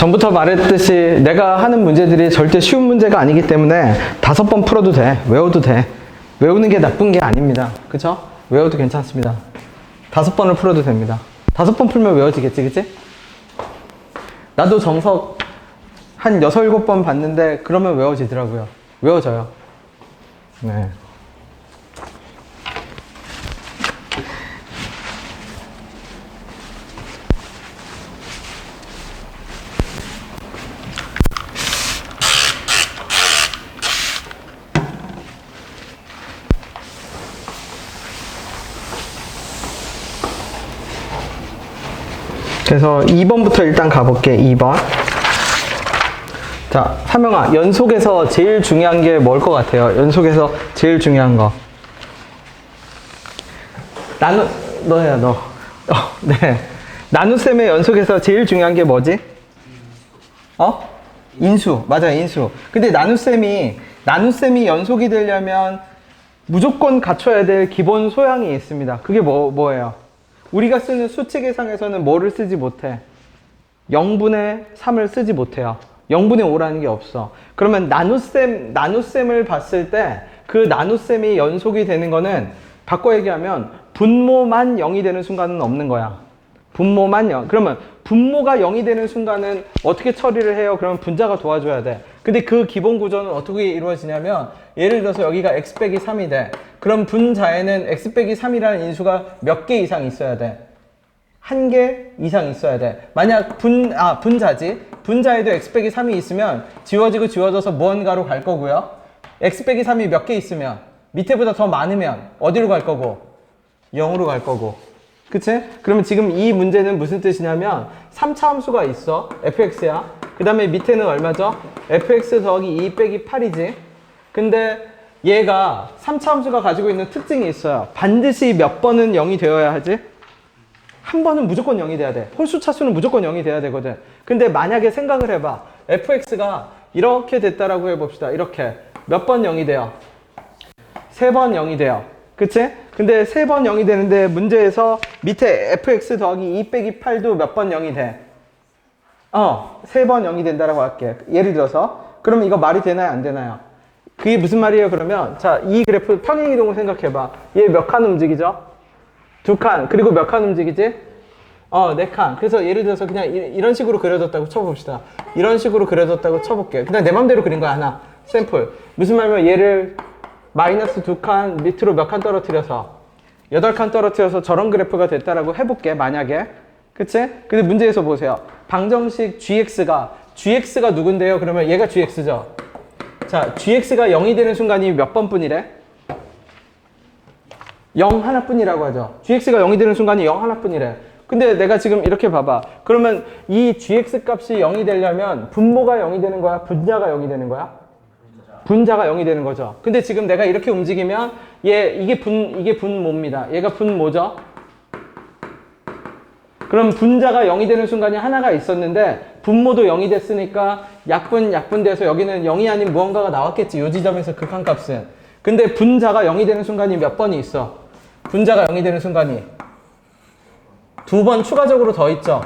전부터 말했듯이 내가 하는 문제들이 절대 쉬운 문제가 아니기 때문에 5번 풀어도 돼. 외워도 돼. 외우는 게 나쁜 게 아닙니다. 그쵸? 외워도 괜찮습니다. 5번을 풀어도 됩니다. 5번 풀면 외워지겠지, 그치? 나도 정석 한 6, 7번 봤는데 그러면 외워지더라고요. 외워져요. 네. 그래서 2번부터 일단 가볼게. 2번. 자, 사명아, 연속에서 제일 중요한 게 뭘 것 같아요? 연속에서 제일 중요한 거. 너야, 너. 네. 나눗셈의 연속에서 제일 중요한 게 뭐지? 인수. 맞아요, 인수. 근데 나눗셈이 연속이 되려면 무조건 갖춰야 될 기본 소양이 있습니다. 그게 뭐예요? 우리가 쓰는 수치 계상에서는 뭐를 쓰지 못해? 0분의 3을 쓰지 못해요. 0분의 5라는 게 없어. 그러면 나눗셈을 봤을 때 그 나눗셈이 연속이 되는 거는 바꿔 얘기하면 분모만 0이 되는 순간은 없는 거야. 분모만 0. 그러면 분모가 0이 되는 순간은 어떻게 처리를 해요? 그러면 분자가 도와줘야 돼. 근데 그 기본 구조는 어떻게 이루어지냐면 예를 들어서 여기가 x 빼기 3이 돼. 그럼 분자에는 x 빼기 3이라는 인수가 몇 개 이상 있어야 돼? 1개 이상 있어야 돼. 만약 분자지. 분자에도 x 빼기 3이 있으면 지워지고 지워져서 무언가로 갈 거고요. x 빼기 3이 몇 개 있으면 밑에보다 더 많으면 어디로 갈 거고? 0으로 갈 거고. 그치? 그러면 지금 이 문제는 무슨 뜻이냐면 3차 함수가 있어. fx야. 그 다음에 밑에는 얼마죠? fx 더하기 2 빼기 8이지. 근데 얘가 3차 함수가 가지고 있는 특징이 있어요. 반드시 몇 번은 0이 되어야 하지? 한 번은 무조건 0이 돼야 돼. 홀수 차수는 무조건 0이 돼야 되거든. 근데 만약에 생각을 해봐. fx가 이렇게 됐다라고 해봅시다. 이렇게. 몇 번 0이 돼요? 3번 0이 돼요. 그치? 근데 3번 0이 되는데 문제에서 밑에 fx 더하기 2 빼기 8도 몇 번 0이 돼? 3번 0이 된다라고 할게. 예를 들어서. 그러면 이거 말이 되나요? 안 되나요? 그게 무슨 말이에요? 그러면 자, 이 그래프 평행이동을 생각해봐. 얘 몇 칸 움직이죠? 2칸. 그리고 몇 칸 움직이지? 4칸. 그래서 예를 들어서 그냥 이런 식으로 그려졌다고 쳐봅시다. 이런 식으로 그려졌다고 쳐볼게. 그냥 내 맘대로 그린 거야, 하나. 샘플. 무슨 말이면 얘를 마이너스 2칸 밑으로 몇 칸 떨어뜨려서 8칸 떨어뜨려서 저런 그래프가 됐다라고 해볼게, 만약에. 그치? 근데 문제에서 보세요. 방정식 gx가 누군데요? 그러면 얘가 gx죠. 자, gx가 0이 되는 순간이 몇 번뿐이래? 0 하나뿐이라고 하죠. gx가 0이 되는 순간이 0 하나뿐이래. 근데 내가 지금 이렇게 봐봐. 그러면 이 gx 값이 0이 되려면 분모가 0이 되는 거야? 분자가 0이 되는 거야? 분자가 0이 되는 거죠. 근데 지금 내가 이렇게 움직이면 이게 분모입니다. 얘가 분모죠. 그럼 분자가 0이 되는 순간이 하나가 있었는데 분모도 0이 됐으니까 약분돼서 여기는 0이 아닌 무언가가 나왔겠지. 요 지점에서 극한값은. 근데 분자가 0이 되는 순간이 몇 번이 있어? 분자가 0이 되는 순간이 2번 추가적으로 더 있죠.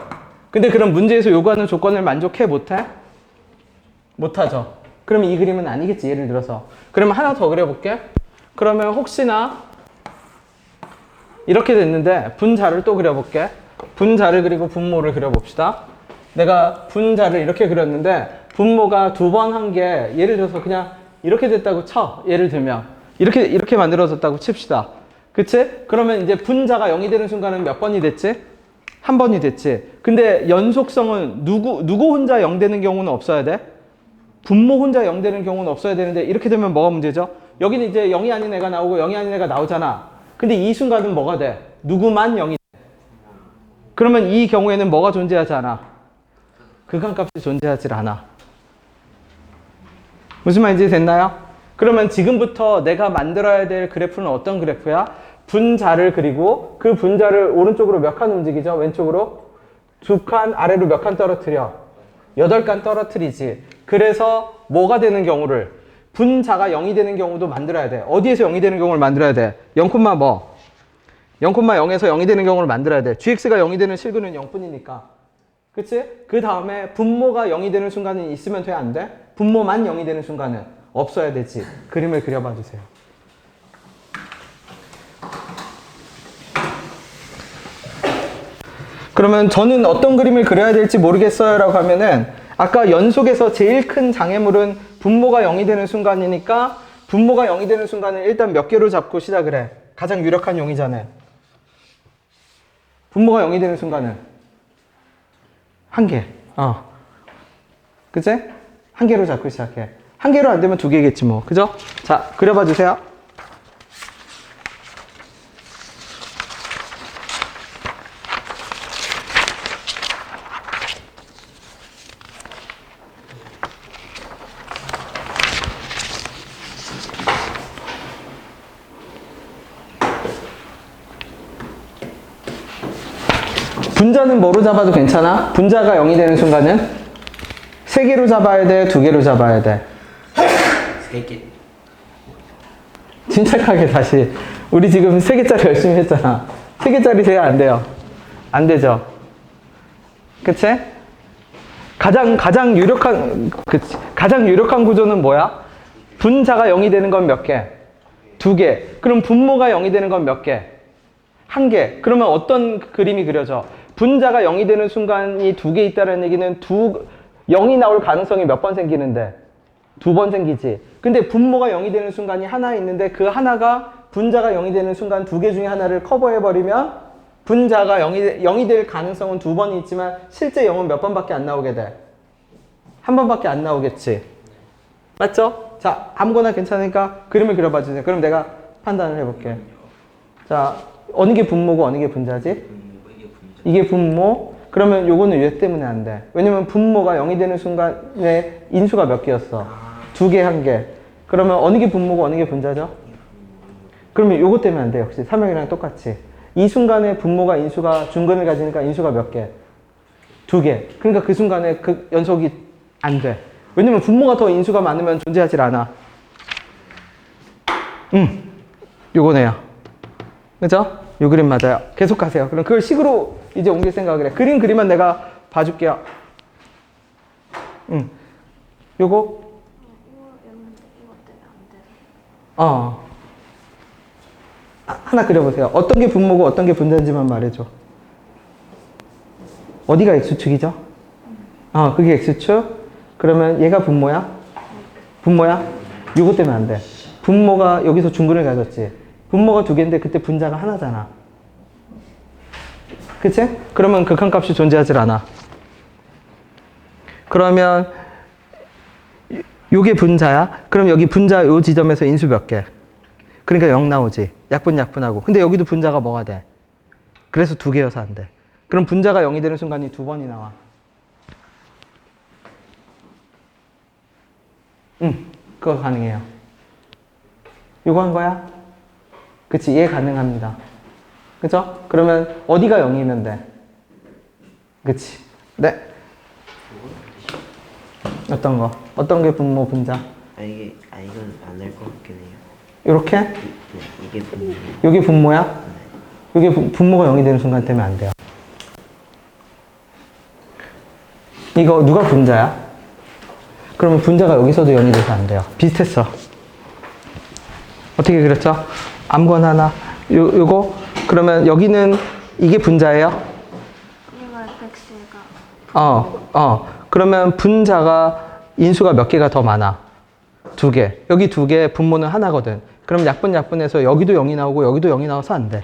근데 그럼 문제에서 요구하는 조건을 만족해 못해? 못하죠. 그러면 이 그림은 아니겠지, 예를 들어서. 그러면 하나 더 그려볼게. 그러면 혹시나 이렇게 됐는데 분자를 또 그려볼게. 분자를 그리고 분모를 그려봅시다. 내가 분자를 이렇게 그렸는데 분모가 2번 한 게 예를 들어서 그냥 이렇게 됐다고 쳐. 예를 들면 이렇게 만들어졌다고 칩시다. 그치? 그러면 이제 분자가 0이 되는 순간은 몇 번이 됐지? 한 번이 됐지. 근데 연속성은 누구 혼자 0 되는 경우는 없어야 돼? 분모 혼자 0 되는 경우는 없어야 되는데 이렇게 되면 뭐가 문제죠? 여기는 이제 0이 아닌 애가 나오고 0이 아닌 애가 나오잖아. 근데 이 순간은 뭐가 돼? 누구만 0이 돼. 그러면 이 경우에는 뭐가 존재하지 않아? 극한값이 존재하지 않아. 무슨 말인지 됐나요? 그러면 지금부터 내가 만들어야 될 그래프는 어떤 그래프야? 분자를 그리고 그 분자를 오른쪽으로 몇 칸 움직이죠? 왼쪽으로? 2칸, 아래로 몇 칸 떨어뜨려? 8칸 떨어뜨리지. 그래서 뭐가 되는 경우를 분자가 0이 되는 경우도 만들어야 돼. 어디에서 0이 되는 경우를 만들어야 돼? 0, 뭐? 0,0에서 0이 되는 경우를 만들어야 돼. gx가 0이 되는 실근은 0뿐이니까. 그치? 그 다음에 분모가 0이 되는 순간은 있으면 돼, 안 돼? 분모만 0이 되는 순간은 없어야 되지. 그림을 그려봐 주세요. 그러면 저는 어떤 그림을 그려야 될지 모르겠어요 라고 하면은 아까 연속에서 제일 큰 장애물은 분모가 0이 되는 순간이니까 분모가 0이 되는 순간은 일단 몇 개로 잡고 시작을 해. 가장 유력한 용이잖아요. 분모가 0이 되는 순간은 한 개. 그치? 한 개로 잡고 시작해. 한 개로 안 되면 두 개겠지 뭐. 그죠? 자, 그려봐 주세요. 분자는 뭐로 잡아도 괜찮아? 분자가 0이 되는 순간은 3개로 잡아야 돼? 2개로 잡아야 돼? 3개. 침착하게 다시. 우리 지금 3개짜리 열심히 했잖아. 3개짜리 돼야 안 돼요? 안 되죠? 그치? 가장 유력한, 그치? 가장 유력한 구조는 뭐야? 분자가 0이 되는 건 몇 개? 2개. 그럼 분모가 0이 되는 건 몇 개? 1개. 그러면 어떤 그림이 그려져? 분자가 0이 되는 순간이 2개 있다는 얘기는 0이 나올 가능성이 몇 번 생기는데? 2번 생기지. 근데 분모가 0이 되는 순간이 하나 있는데 그 하나가 분자가 0이 되는 순간 2개 중에 하나를 커버해버리면 분자가 0이 될 가능성은 2번이 있지만 실제 0은 몇 번밖에 안 나오게 돼? 한 번밖에 안 나오겠지. 맞죠? 자, 아무거나 괜찮으니까 그림을 그려봐 주세요. 그럼 내가 판단을 해볼게. 자, 어느 게 분모고 어느 게 분자지? 이게 분모. 그러면 요거는 왜 때문에 안 돼? 왜냐면 분모가 0이 되는 순간에 인수가 몇 개였어? 2개, 1개. 그러면 어느 게 분모고 어느 게 분자죠? 그러면 요거 때문에 안 돼. 역시 3형이랑 똑같이. 이 순간에 분모가 인수가 중근을 가지니까 인수가 몇 개? 2개. 그러니까 그 순간에 그 연속이 안 돼. 왜냐면 분모가 더 인수가 많으면 존재하질 않아. 요거네요. 그죠? 요 그림 맞아요. 계속 가세요. 그럼 그걸 식으로 이제 옮길 생각을 해. 그림 그리면 내가 봐줄게요. 요거? 하나 그려보세요. 어떤 게 분모고 어떤 게 분자인지만 말해줘. 어디가 X축이죠? 그게 X축? 그러면 얘가 분모야? 분모야? 요거 때문에 안 돼. 분모가 여기서 중근을 가졌지. 분모가 2개인데 그때 분자가 하나잖아. 그치? 그러면 극한값이 존재하질 않아. 그러면 요게 분자야? 그럼 여기 분자 요 지점에서 인수 몇 개? 그러니까 0 나오지. 약분하고. 근데 여기도 분자가 뭐가 돼? 그래서 2개여서 안 돼. 그럼 분자가 0이 되는 순간이 2번이 나와. 그거 가능해요. 요거 한 거야? 그치, 이해 가능합니다. 그죠? 그러면 어디가 0이면 돼? 그치. 네. 어떤 거? 어떤 게 분모, 분자? 이건 안 될 것 같긴 해요. 요렇게? 네, 이게 분모. 요게 분모야? 요게 분모가 0이 되는 순간 때문에 안 돼요. 이거 누가 분자야? 그러면 분자가 여기서도 0이 돼서 안 돼요. 비슷했어. 어떻게 그렸죠? 아무거나 하나. 요거? 그러면 여기는 이게 분자예요? 이거 fx가 그러면 분자가 인수가 몇 개가 더 많아? 2개. 여기 2개, 분모는 하나거든. 그럼 약분해서 여기도 0이 나오고 여기도 0이 나와서 안 돼.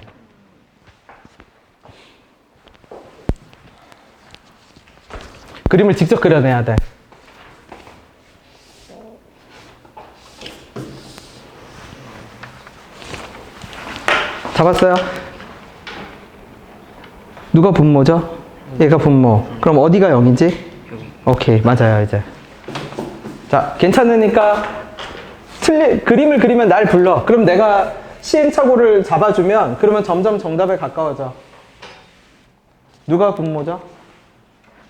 그림을 직접 그려내야 돼. 잡았어요? 누가 분모죠? 얘가 분모. 그럼 어디가 0이지? 여기. 오케이, 맞아요, 이제. 자, 괜찮으니까 그림을 그리면 날 불러. 그럼 내가 시행착오를 잡아주면 그러면 점점 정답에 가까워져. 누가 분모죠?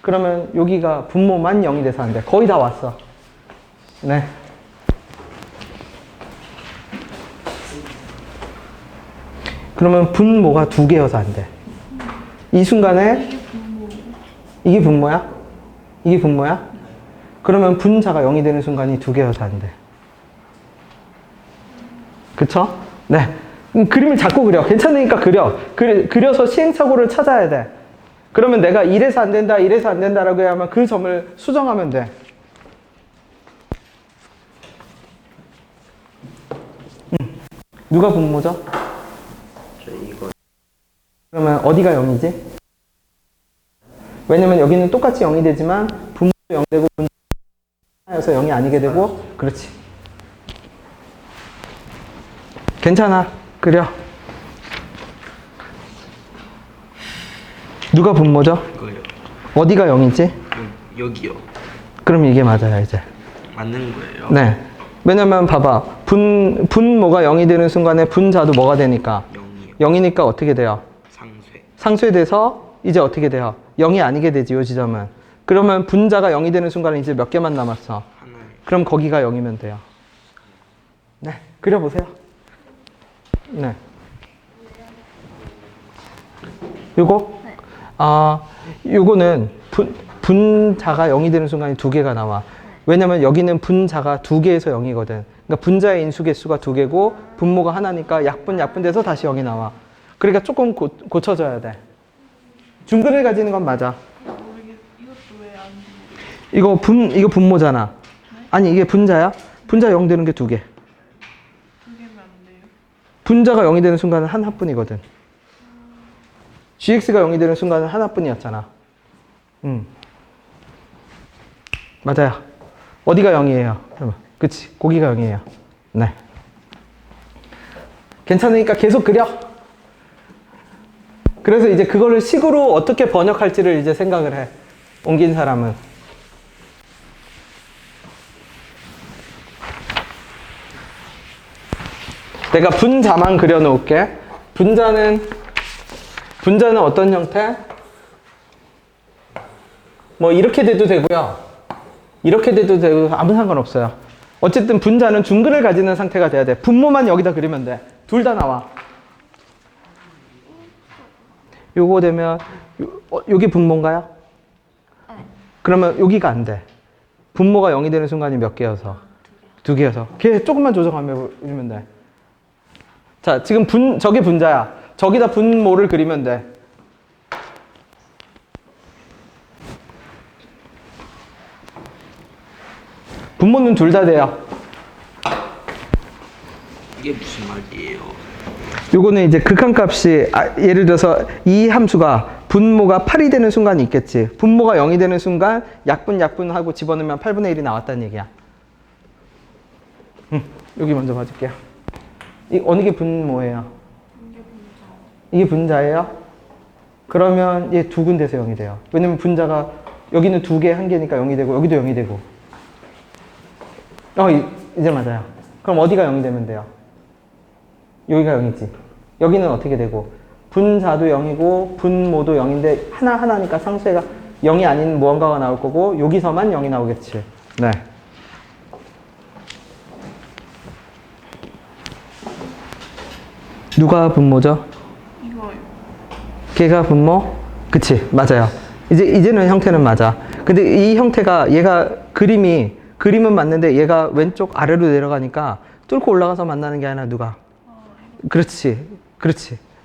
그러면 여기가 분모만 0이 돼서 안 돼. 거의 다 왔어. 네. 그러면 분모가 2개여서 안 돼. 이 순간에 이게 분모야? 이게 분모야? 그러면 분자가 0이 되는 순간이 두 개여서 안 돼. 그쵸? 네. 그림을 자꾸 그려. 괜찮으니까 그려. 그려서 시행착오를 찾아야 돼. 그러면 내가 이래서 안 된다, 이래서 안 된다라고 하면 그 점을 수정하면 돼. 누가 분모죠? 저 이거 그러면 어디가 0이지? 왜냐면 여기는 똑같이 0이 되지만 분모도 0 되고 분모여서 0이 아니게 되고 그렇지. 괜찮아. 그려. 누가 분모죠? 이거요. 어디가 0이지? 여기요. 그럼 이게 맞아요, 이제. 맞는 거예요. 네. 왜냐면 봐봐. 분모가 0이 되는 순간에 분자도 뭐가 되니까? 0이요. 0이니까 어떻게 돼요? 상쇄. 상쇄돼서 이제 어떻게 돼요? 0이 아니게 되지, 요 지점은. 그러면 분자가 0이 되는 순간에 이제 몇 개만 남았어? 하나요. 그럼 거기가 0이면 돼요. 네. 그려보세요. 네. 요거? 요거는 분자가 0이 되는 순간에 두 개가 나와. 왜냐면 여기는 분자가 두 개에서 0이거든. 그러니까 분자의 인수개수가 두 개고 분모가 하나니까 약분돼서 다시 0이 나와. 그러니까 조금 고쳐줘야 돼. 중근을 가지는 건 맞아. 이거 분모잖아. 아니 이게 분자야? 분자 0 되는 게 두 개. 분자가 0이 되는 순간은 하나뿐이거든. gx가 0이 되는 순간은 하나뿐이었잖아. 맞아요. 어디가 0이에요? 그치. 거기가 0이에요. 네. 괜찮으니까 계속 그려. 그래서 이제 그거를 식으로 어떻게 번역할지를 이제 생각을 해. 옮긴 사람은. 내가 분자만 그려놓을게. 분자는 어떤 형태? 뭐 이렇게 돼도 되고요. 이렇게 돼도 되고 아무 상관없어요. 어쨌든 분자는 중근을 가지는 상태가 돼야 돼. 분모만 여기다 그리면 돼. 둘 다 나와. 요거 되면 여기 분모인가요? 그러면 여기가 안 돼. 분모가 0이 되는 순간이 몇 개여서? 두 개여서. 걔 조금만 조정하면 돼. 자, 지금 저게 분자야. 저기다 분모를 그리면 돼. 분모는 둘 다 돼요. 이게 무슨 말이에요? 요거는 이제 극한값이 예를 들어서 이 함수가 분모가 8이 되는 순간이 있겠지. 분모가 0이 되는 순간 약분하고 집어넣으면 8분의 1이 나왔다는 얘기야. 여기 먼저 봐줄게요. 어느 게 분모예요? 이게 분자예요? 그러면 얘 두 군데서 0이 돼요. 왜냐면 분자가 여기는 두 개, 한 개니까 0이 되고 여기도 0이 되고. 이제 맞아요. 그럼 어디가 0이 되면 돼요? 여기가 0이지. 여기는 어떻게 되고? 분자도 0이고 분모도 0인데 하나니까 상수가 0이 아닌 무언가가 나올 거고 여기서만 0이 나오겠지. 네. 누가 분모죠? 이거요. 걔가 분모? 그치, 맞아요. 이제는 형태는 맞아. 근데 이 형태가 얘가 그림은 맞는데 얘가 왼쪽 아래로 내려가니까 뚫고 올라가서 만나는 게 아니라 누가? 그렇지.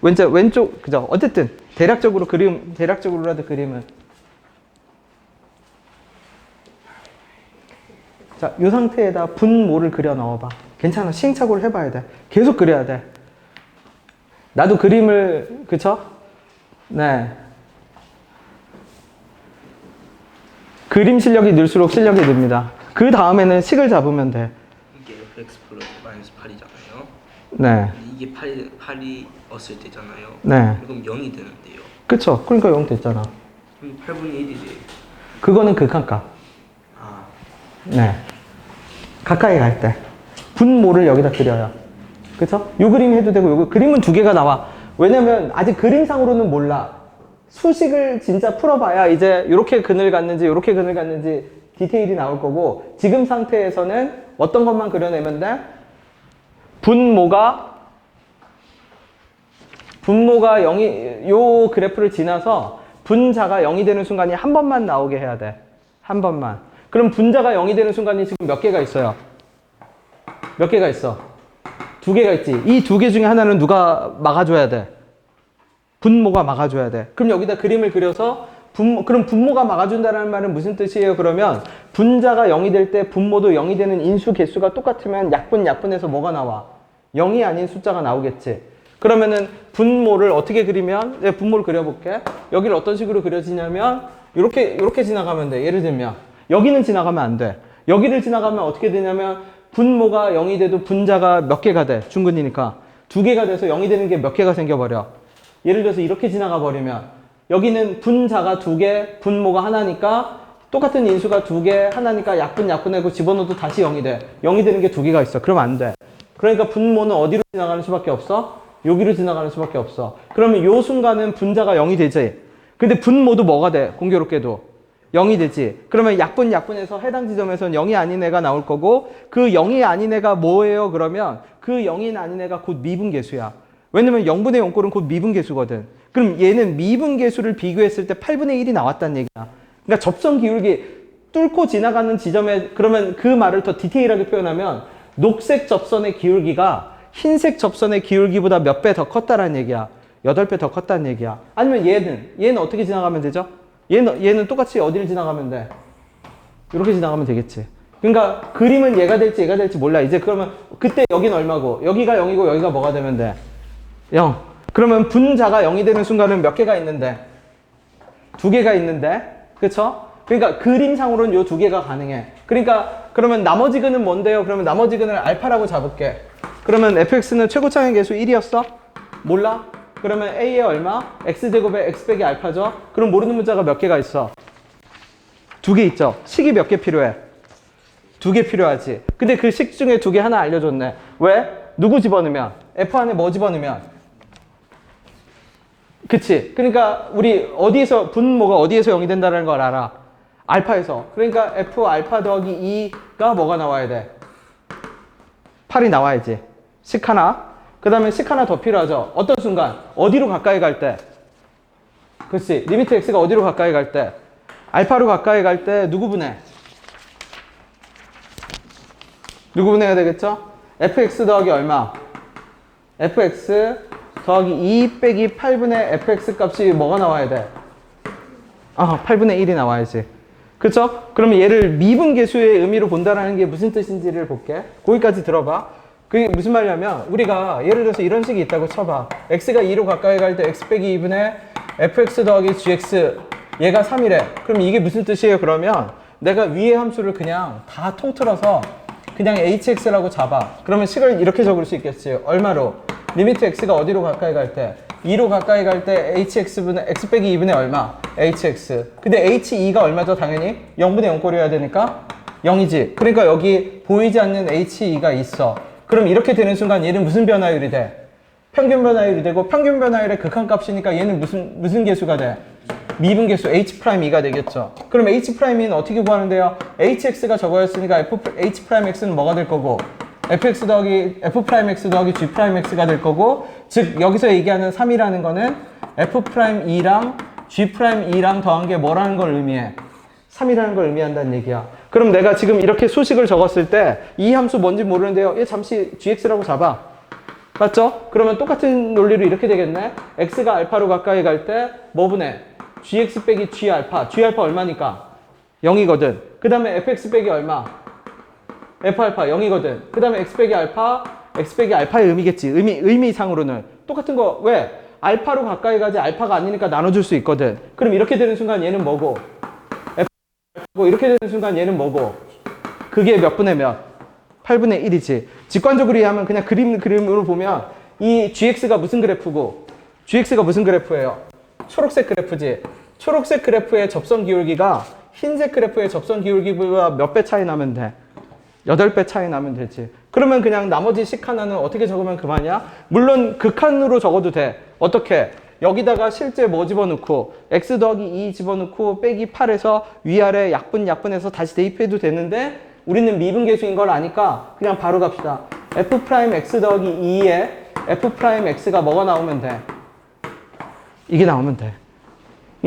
왼쪽, 그죠? 어쨌든 대략적으로라도 그림은. 자, 이 상태에다 분모를 그려 넣어봐. 괜찮아. 시행착오를 해봐야 돼. 계속 그려야 돼. 나도 그림을, 그쵸? 네. 그림 실력이 늘수록 실력이 늡니다. 그 다음에는 식을 잡으면 돼. 이게 fx 플러스 마이너스 8이잖아요. 네. 이게 8이었을 때잖아요. 네. 그럼 0이 되는데요. 그쵸. 그러니까 0 됐잖아. 그럼 8분의 1이 돼요. 그거는 극한값. 아, 네. 가까이 갈 때. 분모를 여기다 그려요. 그쵸? 요 그림 해도 되고, 요 그림은 두 개가 나와. 왜냐면 아직 그림상으로는 몰라. 수식을 진짜 풀어봐야 이제 이렇게 근을 갖는지 이렇게 근을 갖는지 디테일이 나올 거고, 지금 상태에서는 어떤 것만 그려내면 돼? 분모가 0이 요 그래프를 지나서 분자가 0이 되는 순간이 한 번만 나오게 해야 돼. 한 번만. 그럼 분자가 0이 되는 순간이 지금 몇 개가 있어요? 몇 개가 있어? 2개가 있지. 이 2개 중에 하나는 누가 막아줘야 돼? 분모가 막아줘야 돼. 그럼 여기다 그림을 그려서 그럼 분모가 막아준다는 말은 무슨 뜻이에요? 그러면 분자가 0이 될 때 분모도 0이 되는 인수 개수가 똑같으면 약분에서 뭐가 나와? 0이 아닌 숫자가 나오겠지. 그러면은 분모를 어떻게 그리면, 내가 분모를 그려볼게. 여기를 어떤 식으로 그려지냐면 이렇게 지나가면 돼. 예를 들면 여기는 지나가면 안 돼. 여기를 지나가면 어떻게 되냐면 분모가 0이 돼도 분자가 몇 개가 돼? 중근이니까 2개가 돼서 0이 되는 게 몇 개가 생겨버려. 예를 들어서 이렇게 지나가 버리면 여기는 분자가 2개, 분모가 하나니까 똑같은 인수가 2개, 하나니까 약분하고 집어넣어도 다시 0이 돼. 0이 되는 게 2개가 있어. 그러면 안 돼. 그러니까 분모는 어디로 지나가는 수밖에 없어? 여기로 지나가는 수밖에 없어. 그러면 요 순간은 분자가 0이 되지. 근데 분모도 뭐가 돼? 공교롭게도 0이 되지. 그러면 약분에서 해당 지점에서는 0이 아닌 애가 나올 거고 그 0이 아닌 애가 뭐예요? 그러면 그 0이 아닌 애가 곧 미분계수야. 왜냐면 0분의 0꼴은 곧 미분계수거든. 그럼 얘는 미분계수를 비교했을 때 8분의 1이 나왔다는 얘기야. 그러니까 접선 기울기 뚫고 지나가는 지점에 그러면 그 말을 더 디테일하게 표현하면 녹색 접선의 기울기가 흰색 접선의 기울기보다 몇 배 더 컸다라는 얘기야. 8배 더 컸다는 얘기야. 아니면 얘는 어떻게 지나가면 되죠? 얘는 똑같이 어디를 지나가면 돼? 이렇게 지나가면 되겠지. 그러니까 그림은 얘가 될지 몰라. 이제 그러면 그때 여기는 얼마고 여기가 0이고 여기가 뭐가 되면 돼? 0. 그러면 분자가 0이 되는 순간은 몇 개가 있는데? 2개가 있는데? 그쵸? 그러니까 그림상으로는 요 2개가 가능해. 그러니까 그러면 나머지 근은 뭔데요? 그러면 나머지 근을 알파라고 잡을게. 그러면 fx는 최고차의 계수 1이었어? 몰라? 그러면 a의 얼마? x제곱에 x 빼기 알파죠? 그럼 모르는 문자가 몇 개가 있어? 2개 있죠? 식이 몇 개 필요해? 2개 필요하지. 근데 그 식 중에 2개 하나 알려줬네. 왜? 누구 집어넣으면? f 안에 뭐 집어넣으면? 그치? 그러니까 우리 어디에서 분모가 어디에서 0이 된다는 걸 알아? 알파에서. 그러니까 f 알파 더하기 2가 뭐가 나와야 돼? 8이 나와야지. 식 하나. 그 다음에 식 하나 더 필요하죠. 어떤 순간? 어디로 가까이 갈 때? 그렇지. 리미트 x가 어디로 가까이 갈 때? 알파로 가까이 갈 때 누구 분해? 누구 분해가 되겠죠? fx 더하기 얼마? fx 더하기 2 빼기 8분의 fx 값이 뭐가 나와야 돼? 8분의 1이 나와야지. 그쵸? 그러면 얘를 미분계수의 의미로 본다는 게 무슨 뜻인지를 볼게. 거기까지 들어봐. 그게 무슨 말이냐면 우리가 예를 들어서 이런 식이 있다고 쳐봐. x가 2로 가까이 갈 때 x 빼기 2분의 fx 더하기 gx 얘가 3이래. 그럼 이게 무슨 뜻이에요? 그러면 내가 위의 함수를 그냥 다 통틀어서 그냥 hx라고 잡아. 그러면 식을 이렇게 적을 수 있겠지. 얼마로? 리미트 x가 어디로 가까이 갈 때? 2로 가까이 갈 때 hx분의 x 빼기 2분의 얼마? hx. 근데 h2가 얼마죠? 당연히 0분의 0꼴이어야 되니까 0이지. 그러니까 여기 보이지 않는 h2가 있어. 그럼 이렇게 되는 순간 얘는 무슨 변화율이 돼? 평균 변화율이 되고 평균 변화율의 극한값이니까 얘는 무슨 계수가 돼? 미분계수 h'2가 되겠죠. 그럼 h'2는 어떻게 구하는데요? hx가 저거였으니까 h'x는 뭐가 될 거고 fx 더하기 f'x 더하기 g'x가 될 거고 즉 여기서 얘기하는 3이라는 거는 f'2랑 g'2랑 더한 게 뭐라는 걸 의미해? 3이라는 걸 의미한다는 얘기야. 그럼 내가 지금 이렇게 수식을 적었을 때 이 함수 뭔지 모르는데요. 얘 잠시 gx라고 잡아. 맞죠? 그러면 똑같은 논리로 이렇게 되겠네. x가 알파로 가까이 갈 때 뭐 분해? gx 빼기 g알파. g알파 얼마니까? 0이거든. 그 다음에 fx 빼기 얼마? f알파 0이거든. 그 다음에 x 빼기 알파의 의미겠지. 의미상으로는. 똑같은 거 왜? 알파로 가까이 가지 알파가 아니니까 나눠줄 수 있거든. 그럼 이렇게 되는 순간 얘는 뭐고? F고 이렇게 되는 순간 얘는 뭐고? 그게 몇 분의 몇? 8분의 1이지. 직관적으로 이해하면 그냥 그림으로 보면 이 gx가 무슨 그래프고 gx가 무슨 그래프예요? 초록색 그래프지. 초록색 그래프의 접선 기울기가 흰색 그래프의 접선 기울기보다 몇 배 차이 나면 돼? 8배 차이 나면 되지. 그러면 그냥 나머지 식 하나는 어떻게 적으면 그만이야? 물론 극한으로 적어도 돼. 어떻게? 여기다가 실제 뭐 집어넣고 x 더하기 2 집어넣고 빼기 8에서 위아래 약분해서 다시 대입해도 되는데 우리는 미분계수인 걸 아니까 그냥 바로 갑시다. f'x 더하기 2에 f'x가 뭐가 나오면 돼? 이게 나오면 돼.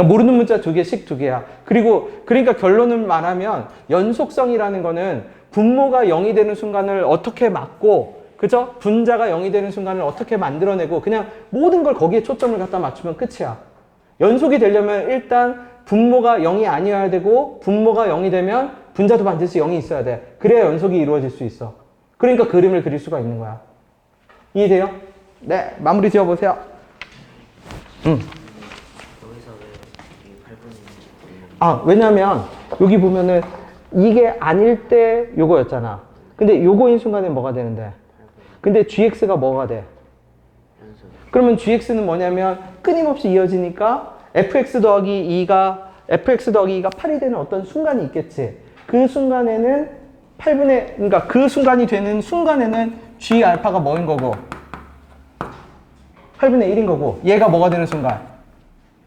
그러니까 모르는 문자 2개씩 2개야. 그리고 그러니까 결론을 말하면 연속성이라는 거는 분모가 0이 되는 순간을 어떻게 막고, 그죠? 분자가 0이 되는 순간을 어떻게 만들어내고, 그냥 모든 걸 거기에 초점을 갖다 맞추면 끝이야. 연속이 되려면 일단 분모가 0이 아니어야 되고, 분모가 0이 되면 분자도 반드시 0이 있어야 돼. 그래야 연속이 이루어질 수 있어. 그러니까 그림을 그릴 수가 있는 거야. 이해돼요? 네, 마무리 지어보세요. 여기서 왜 8분의 1이 왜냐면 여기 보면은 이게 아닐 때 요거였잖아. 근데 요거인 순간에 뭐가 되는데? 근데 gx가 뭐가 돼? 연속. 그러면 gx는 뭐냐면 끊임없이 이어지니까 fx 더하기 2가 8이 되는 어떤 순간이 있겠지. 그 순간에는 그러니까 그 순간이 되는 순간에는 g 알파가 뭐인 거고 8분의 1인 거고, 얘가 뭐가 되는 순간?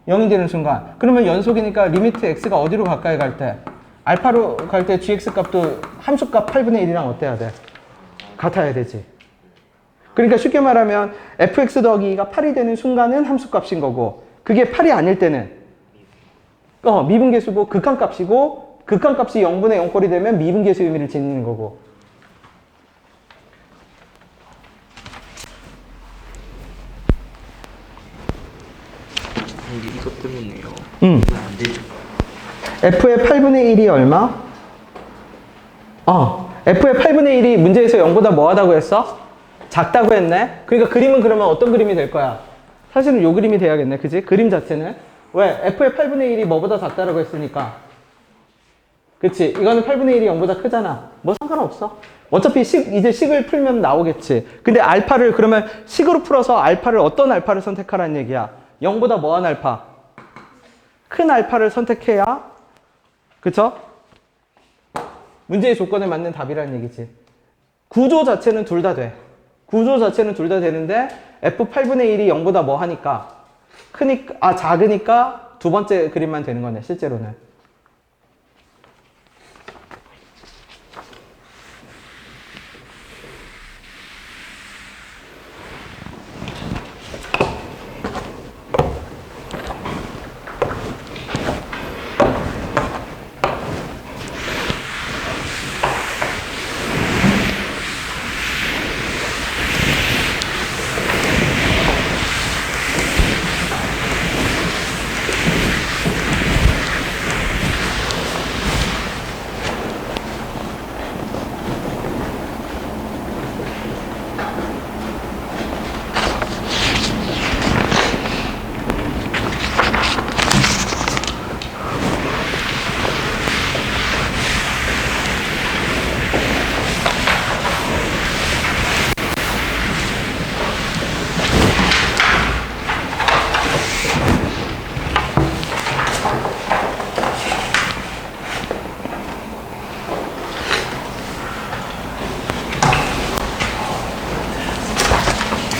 0이 되는 순간. 그러면 연속이니까 리미트 x가 어디로 가까이 갈 때? 알파로 갈 때 gx 값도 함수값 8분의 1이랑 어때야 돼? 같아야 되지. 그러니까 쉽게 말하면 fx 더하기 2가 8이 되는 순간은 함수값인 거고, 그게 8이 아닐 때는 미분계수고 극한값이고, 극한값이 0분의 0꼴이 되면 미분계수 의미를 지니는 거고. 근데 이것 때문에요. 응. 이거 안 되죠. f의 8분의 1이 얼마? f의 8분의 1이 문제에서 0보다 뭐하다고 했어? 작다고 했네? 그러니까 그림은 그러면 어떤 그림이 될 거야? 사실은 요 그림이 돼야겠네, 그지? 그림 자체는. 왜? f의 8분의 1이 뭐보다 작다라고 했으니까. 그치? 이거는 8분의 1이 0보다 크잖아. 뭐 상관없어. 어차피 이제 식을 풀면 나오겠지. 근데 알파를 그러면 식으로 풀어서 알파를 어떤 알파를 선택하라는 얘기야? 0보다 뭐한 알파? 큰 알파를 선택해야, 그쵸? 문제의 조건에 맞는 답이라는 얘기지. 구조 자체는 둘 다 돼. 구조 자체는 둘 다 되는데 f8분의 1이 0보다 뭐 하니까? 작으니까 두 번째 그림만 되는 거네, 실제로는.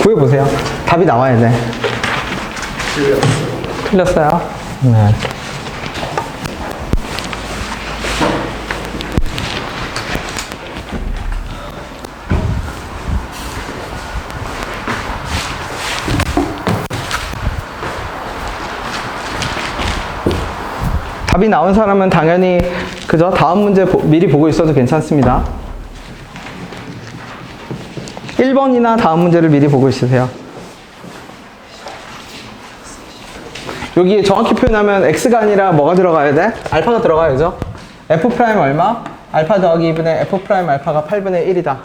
구해보세요. 답이 나와야 돼. 틀렸어요? 네. 답이 나온 사람은 당연히 그죠? 다음 문제 미리 보고 있어도 괜찮습니다. 1번이나 다음 문제를 미리 보고 있으세요. 여기 정확히 표현하면 x가 아니라 뭐가 들어가야 돼? 알파가 들어가야죠. f 프라임 얼마? 알파 더하기 2분의 f 프라임 알파가 8분의 1이다.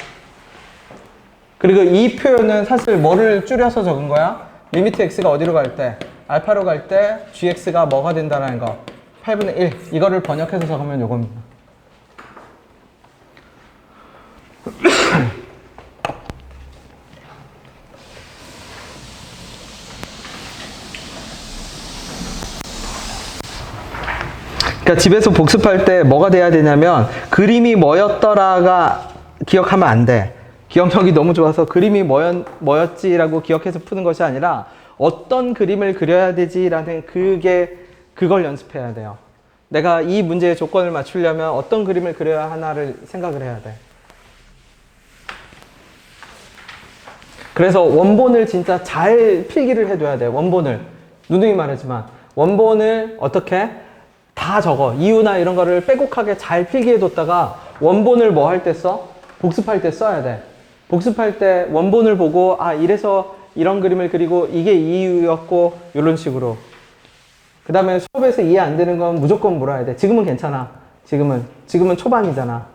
그리고 이 표현은 사실 뭐를 줄여서 적은 거야? 리미트 x가 어디로 갈 때? 알파로 갈 때 gx가 뭐가 된다는 거? 8분의 1. 이거를 번역해서 적으면 요겁니다. 그러니까 집에서 복습할 때 뭐가 돼야 되냐면 그림이 뭐였더라가 기억하면 안 돼. 기억력이 너무 좋아서 그림이 뭐였지라고 기억해서 푸는 것이 아니라 어떤 그림을 그려야 되지라는 그걸 연습해야 돼요. 내가 이 문제의 조건을 맞추려면 어떤 그림을 그려야 하나를 생각을 해야 돼. 그래서 원본을 진짜 잘 필기를 해둬야 돼. 원본을. 누누이 말하지만 원본을 어떻게 다 적어. 이유나 이런 거를 빼곡하게 잘 필기해뒀다가 원본을 뭐 할 때 써? 복습할 때 써야 돼. 복습할 때 원본을 보고 아 이래서 이런 그림을 그리고 이게 이유였고 이런 식으로. 그 다음에 수업에서 이해 안 되는 건 무조건 물어야 돼. 지금은 괜찮아. 지금은 초반이잖아.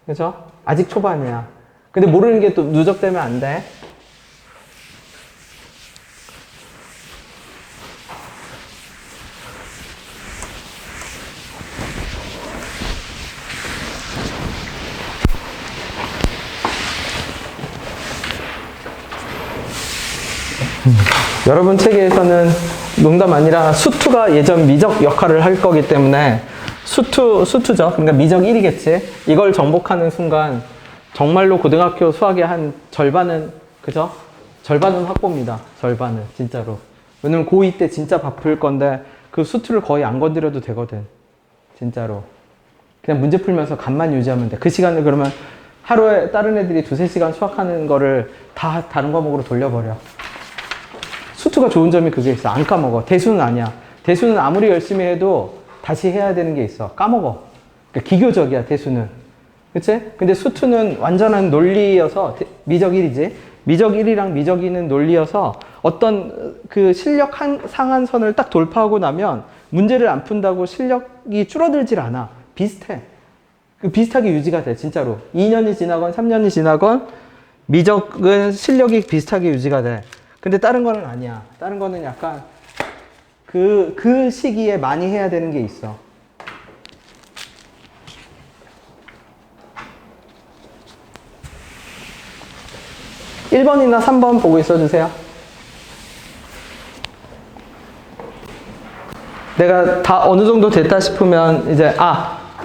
그죠? 아직 초반이야. 근데 모르는 게 또 누적되면 안 돼. 여러분 책에서는 농담 아니라 수투가 예전 미적 역할을 할 거기 때문에 수투죠. 그러니까 미적 1이겠지. 이걸 정복하는 순간 정말로 고등학교 수학의 한 절반은 그죠? 절반은 확보입니다. 절반은 진짜로. 왜냐면 고2 때 진짜 바쁠 건데 그 수투를 거의 안 건드려도 되거든. 진짜로. 그냥 문제 풀면서 감만 유지하면 돼. 그 시간을 그러면 하루에 다른 애들이 2-3시간 수학하는 거를 다 다른 과목으로 돌려버려. 수투가 좋은 점이 그게 있어. 안 까먹어. 대수는 아니야. 대수는 아무리 열심히 해도 다시 해야 되는 게 있어. 까먹어. 그러니까 기교적이야, 대수는. 그치? 근데 수투는 완전한 논리여서, 미적 1이지. 미적 1이랑 미적 2는 논리여서 어떤 그 실력 상한선을 딱 돌파하고 나면 문제를 안 푼다고 실력이 줄어들질 않아. 비슷해. 비슷하게 유지가 돼, 진짜로. 2년이 지나건 3년이 지나건 미적은 실력이 비슷하게 유지가 돼. 근데 다른 거는 아니야. 다른 거는 약간 그 시기에 많이 해야 되는 게 있어. (1번이나) (3번) 보고 있어주세요. 내가 다 어느 정도 됐다 싶으면 이제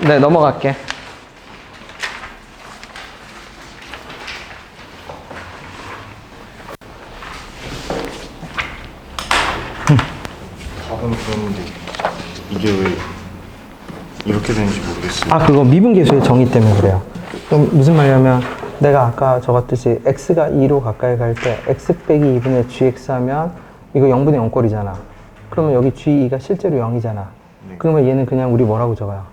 네, 넘어갈게. 답은 그런데 이게 왜 이렇게 되는지 모르겠어요. 그거 미분계수의 정의 때문에 그래요. 그럼 무슨 말이냐면 내가 아까 적었듯이 x가 2로 가까이 갈 때 x 빼기 2분의 gx 하면 이거 0분의 0꼴이잖아. 그러면 여기 g2가 실제로 0이잖아. 네. 그러면 얘는 그냥 우리 뭐라고 적어요?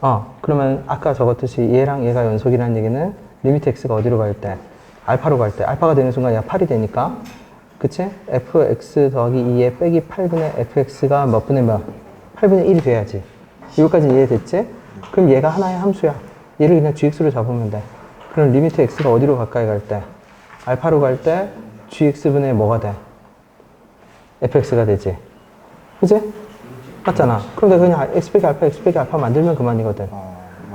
G8. 그러면 아까 적었듯이 얘랑 얘가 연속이라는 얘기는 리미트 x가 어디로 갈 때? 알파로 갈 때. 알파가 되는 순간 얘가 8이 되니까. 그치? fx 더하기 2에 빼기 8분의 fx가 몇 분의 몇? 8분의 1이 돼야지. 이거까지 이해됐지? 그럼 얘가 하나의 함수야. 얘를 그냥 gx로 잡으면 돼. 그럼 리미트 x가 어디로 가까이 갈 때? 알파로 갈 때 gx분의 뭐가 돼? fx가 되지. 그치? 맞잖아. 그럼 내가 그냥 x 빼기 알파 만들면 그만이거든.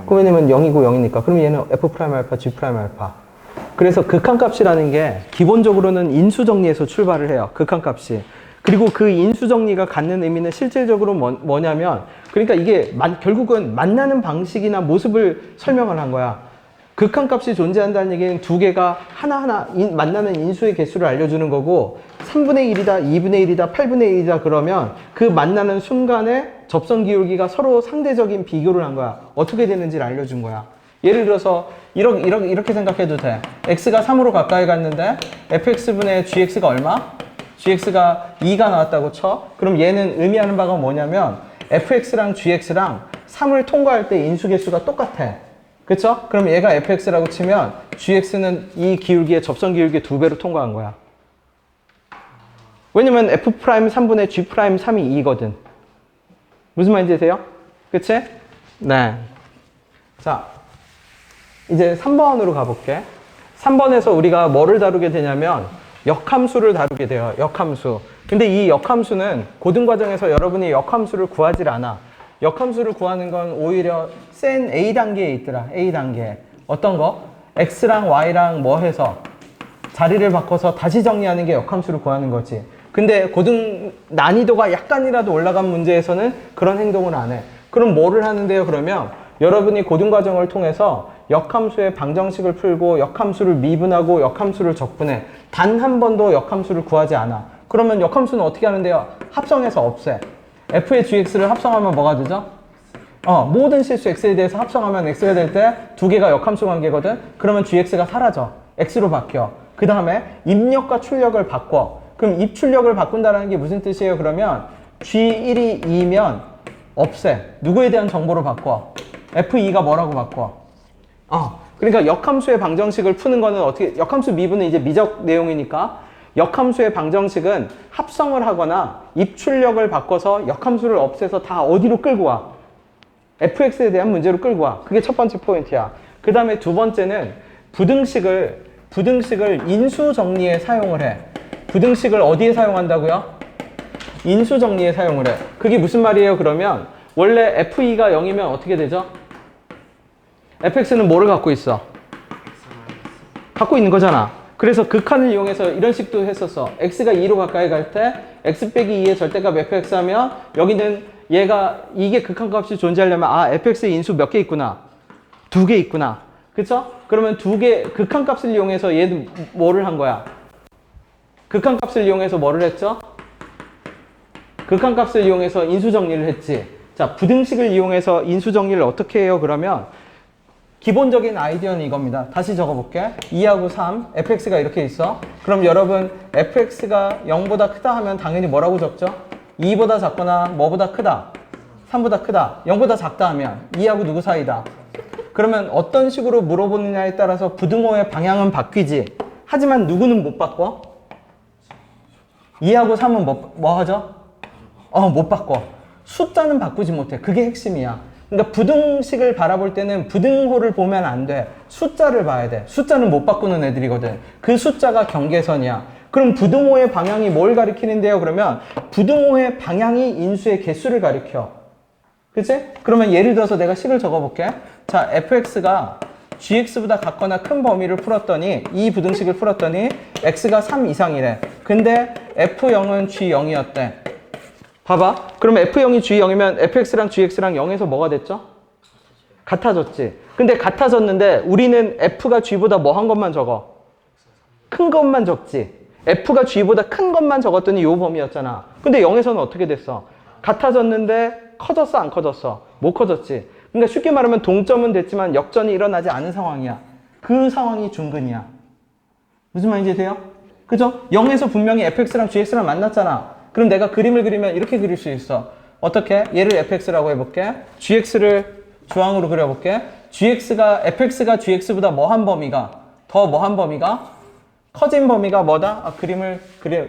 그럼 왜냐면 0이고 0이니까. 그럼 얘는 f 프라임 알파, g 프라임 알파. 그래서 극한값이라는 게 기본적으로는 인수정리에서 출발을 해요. 극한값이. 그리고 그 인수정리가 갖는 의미는 실질적으로 뭐냐면 그러니까 이게 결국은 만나는 방식이나 모습을 설명을 한 거야. 극한값이 존재한다는 얘기는 두 개가 하나하나 만나는 인수의 개수를 알려주는 거고 3분의 1이다, 2분의 1이다, 8분의 1이다 그러면 그 만나는 순간에 접선 기울기가 서로 상대적인 비교를 한 거야. 어떻게 되는지를 알려준 거야. 예를 들어서 이렇게 생각해도 돼. x가 3으로 가까이 갔는데 fx분의 gx가 얼마? gx가 2가 나왔다고 쳐. 그럼 얘는 의미하는 바가 뭐냐면 fx랑 gx랑 3을 통과할 때 인수계수가 똑같아. 그쵸? 그럼 얘가 fx라고 치면 gx는 이 기울기의 접선 기울기 2배로 통과한 거야. 왜냐면 f' 3분의 g' 3이 2거든. 무슨 말인지 아세요? 그치? 네. 자, 이제 3번으로 가볼게. 3번에서 우리가 뭐를 다루게 되냐면 역함수를 다루게 돼요. 역함수. 근데 이 역함수는 고등과정에서 여러분이 역함수를 구하질 않아. 역함수를 구하는 건 오히려 센 A단계에 있더라. A단계. 어떤 거? X랑 Y랑 뭐 해서 자리를 바꿔서 다시 정리하는 게 역함수를 구하는 거지. 근데 난이도가 약간이라도 올라간 문제에서는 그런 행동을 안 해. 그럼 뭐를 하는데요? 그러면 여러분이 고등과정을 통해서 역함수의 방정식을 풀고 역함수를 미분하고 역함수를 적분해. 단 한 번도 역함수를 구하지 않아. 그러면 역함수는 어떻게 하는데요? 합성해서 없애. f의 gx를 합성하면 뭐가 되죠? 모든 실수 x에 대해서 합성하면 x가 될 때 두 개가 역함수 관계거든? 그러면 gx가 사라져. x로 바뀌어. 그 다음에 입력과 출력을 바꿔. 그럼 입출력을 바꾼다는 게 무슨 뜻이에요? 그러면 G1이 2면 없애. 누구에 대한 정보를 바꿔? F2가 뭐라고 바꿔? 그러니까 역함수의 방정식을 푸는 거는 어떻게, 역함수 미분은 이제 미적 내용이니까 역함수의 방정식은 합성을 하거나 입출력을 바꿔서 역함수를 없애서 다 어디로 끌고 와? fx에 대한 문제로 끌고 와. 그게 첫 번째 포인트야. 그 다음에 두 번째는 부등식을 인수 정리에 사용을 해. 부등식을 어디에 사용한다고요? 인수 정리에 사용을 해. 그게 무슨 말이에요? 그러면 원래 f2가 0이면 어떻게 되죠? fx는 뭐를 갖고 있어? 갖고 있는 거잖아. 그래서 극한을 이용해서 이런 식도 했었어. x가 2로 가까이 갈 때 x 빼기 2의 절대값 fx 하면 여기는 얘가 이게 극한값이 존재하려면 fx의 인수 몇 개 있구나. 2개 있구나. 그쵸? 그러면 극한값을 이용해서 얘도 뭐를 한 거야? 극한값을 이용해서 뭐를 했죠? 극한값을 이용해서 인수 정리를 했지. 자, 부등식을 이용해서 인수 정리를 어떻게 해요? 그러면 기본적인 아이디어는 이겁니다. 다시 적어볼게. 2하고 3, fx가 이렇게 있어. 그럼 여러분 fx가 0보다 크다 하면 당연히 뭐라고 적죠? 2보다 작거나 뭐보다 크다? 3보다 크다. 0보다 작다 하면 2하고 누구 사이다? 그러면 어떤 식으로 물어보느냐에 따라서 부등호의 방향은 바뀌지. 하지만 누구는 못 바꿔? 2하고 3은 뭐 하죠? 못 바꿔. 숫자는 바꾸지 못해. 그게 핵심이야. 그러니까 부등식을 바라볼 때는 부등호를 보면 안 돼. 숫자를 봐야 돼. 숫자는 못 바꾸는 애들이거든. 그 숫자가 경계선이야. 그럼 부등호의 방향이 뭘 가리키는데요? 그러면 부등호의 방향이 인수의 개수를 가리켜. 그치? 그러면 예를 들어서 내가 식을 적어볼게. 자, fx가 gx보다 같거나 큰 범위를 풀었더니, 이 부등식을 풀었더니 x가 3 이상이래. 근데 f0은 g0이었대. 봐봐. 그럼 f0이 g0이면 fx랑 gx랑 0에서 뭐가 됐죠? 같아졌지. 근데 같아졌는데 우리는 f가 g보다 뭐 한 것만 적어? 큰 것만 적지. f가 g보다 큰 것만 적었더니 요 범위였잖아. 근데 0에서는 어떻게 됐어? 같아졌는데 커졌어, 안 커졌어? 못 커졌지. 그러니까 쉽게 말하면 동점은 됐지만 역전이 일어나지 않은 상황이야. 그 상황이 중근이야. 무슨 말인지 돼요? 그죠? 0에서 분명히 fx랑 gx랑 만났잖아. 그럼 내가 그림을 그리면 이렇게 그릴 수 있어. 어떻게? 얘를 fx라고 해볼게. gx를 주황으로 그려볼게. fx가 gx보다 뭐한 범위가? 더 뭐한 범위가? 커진 범위가 뭐다?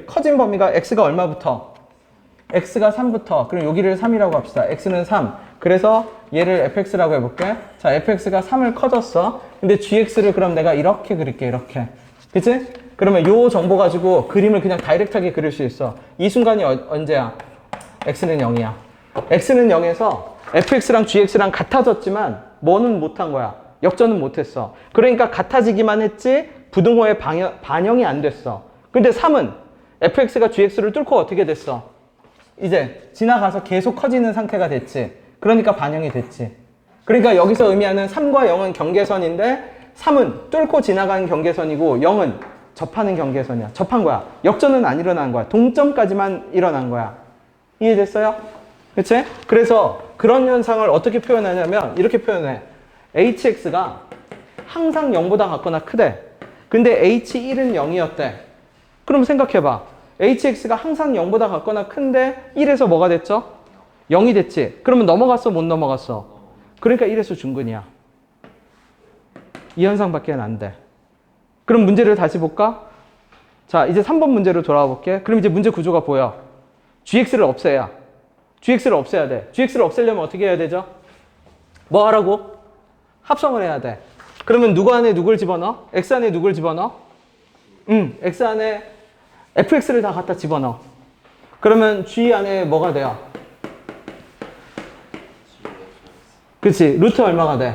커진 범위가 x가 얼마부터? x가 3부터. 그럼 여기를 3이라고 합시다. x는 3. 그래서 얘를 fx라고 해볼게. 자, fx가 3을 커졌어. 근데 gx를 그럼 내가 이렇게 그릴게. 이렇게. 그치? 그러면 요 정보 가지고 그림을 그냥 다이렉트하게 그릴 수 있어. 이 순간이 언제야? x는 0이야. x는 0에서 fx랑 gx랑 같아졌지만 뭐는 못한 거야? 역전은 못했어. 그러니까 같아지기만 했지 부등호의 반영이 안 됐어. 근데 3은 fx가 gx를 뚫고 어떻게 됐어? 이제 지나가서 계속 커지는 상태가 됐지. 그러니까 반영이 됐지. 그러니까 여기서 의미하는 3과 0은 경계선인데 3은 뚫고 지나가는 경계선이고 0은 접하는 경계선이야. 접한 거야. 역전은 안 일어난 거야. 동점까지만 일어난 거야. 이해됐어요? 그치? 그래서 그런 현상을 어떻게 표현하냐면 이렇게 표현해. hx가 항상 0보다 같거나 크대. 근데 h1은 0이었대. 그럼 생각해봐. hx가 항상 0보다 같거나 큰데 1에서 뭐가 됐죠? 0이 됐지. 그러면 넘어갔어? 못 넘어갔어? 그러니까 1에서 중근이야. 이 현상밖에 안 돼. 그럼 문제를 다시 볼까? 자, 이제 3번 문제로 돌아와 볼게. 그럼 이제 문제 구조가 보여. gx를 없애야. gx를 없애야 돼. gx를 없애려면 어떻게 해야 되죠? 뭐 하라고? 합성을 해야 돼. 그러면 누구 안에 누굴 집어넣어? x 안에 누굴 집어넣어? x 안에 fx를 다 갖다 집어넣어. 그러면 g 안에 뭐가 돼요? 그치? 루트 얼마가 돼?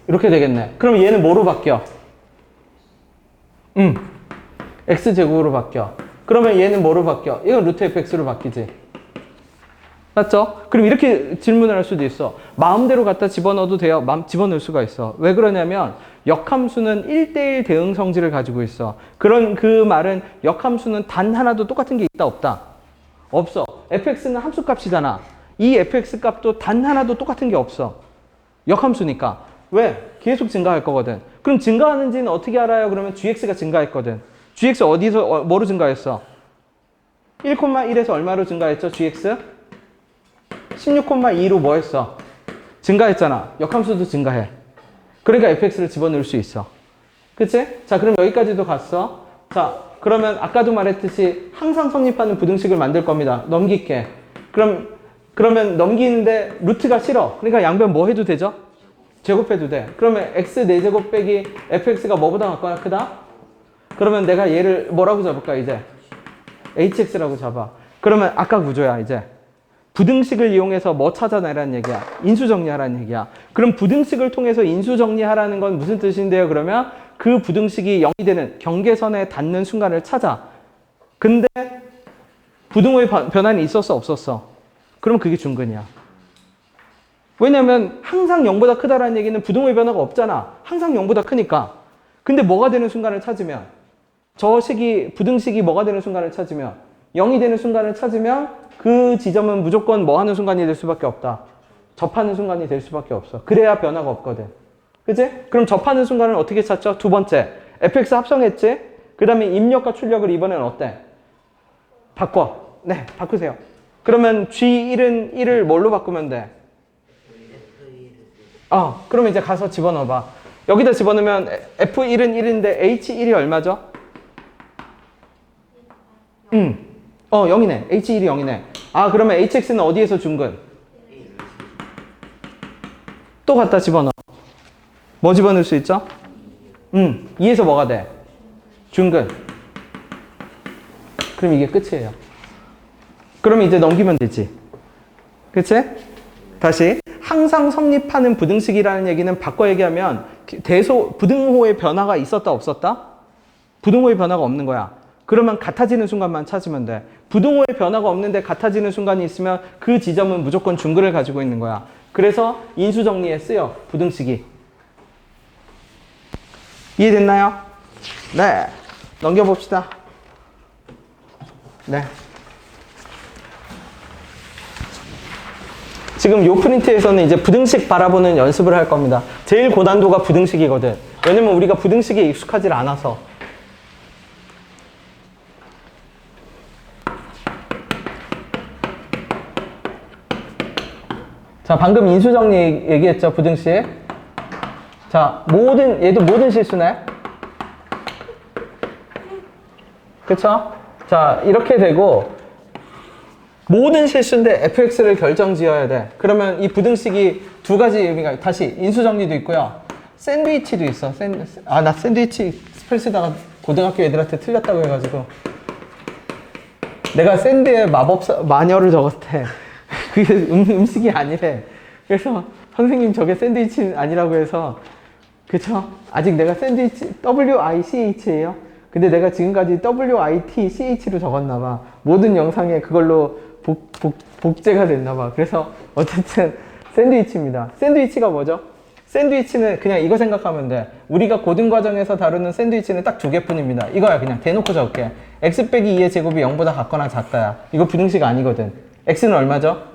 이렇게 되겠네. 그럼 얘는 뭐로 바뀌어? x제곱으로 바뀌어. 그러면 얘는 뭐로 바뀌어? 이건 루트 fx로 바뀌지. 맞죠? 그럼 이렇게 질문을 할 수도 있어. 마음대로 갖다 집어넣어도 돼요? 집어넣을 수가 있어. 왜 그러냐면 역함수는 1대1 대응 성질을 가지고 있어. 그 말은 역함수는 단 하나도 똑같은 게 있다 없다? 없어. fx는 함수값이잖아. 이 fx 값도 단 하나도 똑같은 게 없어. 역함수니까. 왜? 계속 증가할 거거든. 그럼 증가하는지는 어떻게 알아요? 그러면 gx가 증가했거든. gx 어디서 뭐로 증가했어? 1,1에서 얼마로 증가했죠? gx? 16,2로 뭐 했어? 증가했잖아. 역함수도 증가해. 그러니까 fx를 집어넣을 수 있어. 그치? 자, 그럼 여기까지도 갔어. 자, 그러면 아까도 말했듯이 항상 성립하는 부등식을 만들 겁니다. 넘길게. 그러면 넘기는데 루트가 싫어. 그러니까 양변 뭐 해도 되죠? 제곱해도 돼. 그러면 x 4제곱 빼기 fx가 뭐보다 같거나 크다? 그러면 내가 얘를 뭐라고 잡을까 이제? hx라고 잡아. 그러면 아까 구조야 이제. 부등식을 이용해서 뭐 찾아내라는 얘기야? 인수정리하라는 얘기야. 그럼 부등식을 통해서 인수정리하라는 건 무슨 뜻인데요? 그러면 그 부등식이 0이 되는 경계선에 닿는 순간을 찾아. 근데 부등호의 변환이 있었어 없었어? 그럼 그게 중근이야. 왜냐면 항상 0보다 크다라는 얘기는 부등호의 변화가 없잖아. 항상 0보다 크니까. 근데 뭐가 되는 순간을 찾으면 저 식이 부등식이 뭐가 되는 순간을 찾으면 0이 되는 순간을 찾으면 그 지점은 무조건 뭐 하는 순간이 될 수밖에 없다. 접하는 순간이 될 수밖에 없어. 그래야 변화가 없거든. 그치? 그럼 접하는 순간을 어떻게 찾죠? 두 번째. fx 합성했지? 그 다음에 입력과 출력을 이번엔 어때? 바꿔. 네, 바꾸세요. 그러면 G1은 1을 뭘로 바꾸면 돼? 그러면 이제 가서 집어넣어봐. 여기다 집어넣으면 F1은 1인데 H1이 얼마죠? 0이네. H1이 0이네. 그러면 HX는 어디에서 중근? 또 갖다 집어넣어. 뭐 집어넣을 수 있죠? 2에서 뭐가 돼? 중근. 그럼 이게 끝이에요. 그러면 이제 넘기면 되지. 그치? 다시. 항상 성립하는 부등식이라는 얘기는 바꿔 얘기하면 부등호의 변화가 있었다 없었다? 부등호의 변화가 없는 거야. 그러면 같아지는 순간만 찾으면 돼. 부등호의 변화가 없는데 같아지는 순간이 있으면 그 지점은 무조건 중근을 가지고 있는 거야. 그래서 인수정리에 쓰여, 부등식이. 이해됐나요? 네. 넘겨봅시다. 네. 지금 요 프린트에서는 이제 부등식 바라보는 연습을 할 겁니다. 제일 고난도가 부등식이거든. 왜냐면 우리가 부등식에 익숙하지 않아서. 자, 방금 인수정리 얘기했죠, 부등식. 자, 얘도 모든 실수네. 그쵸? 자, 이렇게 되고, 모든 실수인데 fx를 결정 지어야 돼. 그러면 이 부등식이 두 가지 의미가, 다시 인수정리도 있고요. 샌드위치도 있어. 나 샌드위치 스펠 쓰다가 고등학교 애들한테 틀렸다고 해가지고. 내가 샌드에 마녀를 적었대. 그게 음식이 아니래. 그래서 선생님 저게 샌드위치 아니라고 해서, 그쵸? 아직 내가 샌드위치, WICH예요. 근데 내가 지금까지 WITCH로 적었나봐. 모든 영상에 그걸로 복제가 됐나봐. 그래서 어쨌든 샌드위치입니다. 샌드위치가 뭐죠? 샌드위치는 그냥 이거 생각하면 돼. 우리가 고등과정에서 다루는 샌드위치는 딱 두 개뿐입니다. 이거야. 그냥 대놓고 적을게. x 빼기 2의 제곱이 0보다 같거나 작다야. 이거 부등식 아니거든. x는 얼마죠?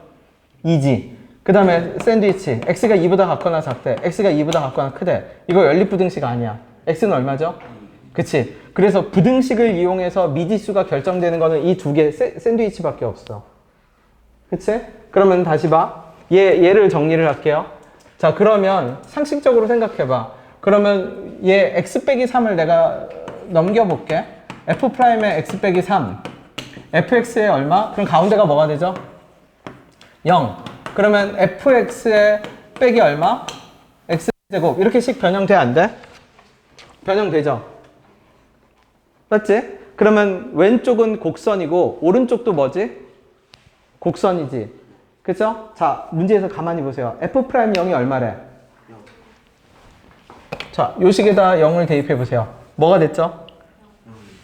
2지. 그 다음에 샌드위치. x가 2보다 같거나 작대. x가 2보다 같거나 크대. 이거 연립부등식 아니야. x는 얼마죠? 그치? 그래서 부등식을 이용해서 미지수가 결정되는 거는 이 두 개 샌드위치밖에 없어. 그치? 그러면 다시 봐. 얘를 정리를 할게요. 자, 그러면 상식적으로 생각해봐. 그러면 얘 x 빼기 3을 내가 넘겨볼게. f'의 x 빼기 3. fx의 얼마? 그럼 가운데가 뭐가 되죠? 0. 그러면 fx의 빼기 얼마? x제곱. 이렇게씩 변형돼, 안 돼? 변형되죠? 맞지? 그러면 왼쪽은 곡선이고 오른쪽도 뭐지? 곡선이지. 그죠? 자, 문제에서 가만히 보세요. f'0이 얼마래? 자, 요 식에다 0을 대입해 보세요. 뭐가 됐죠?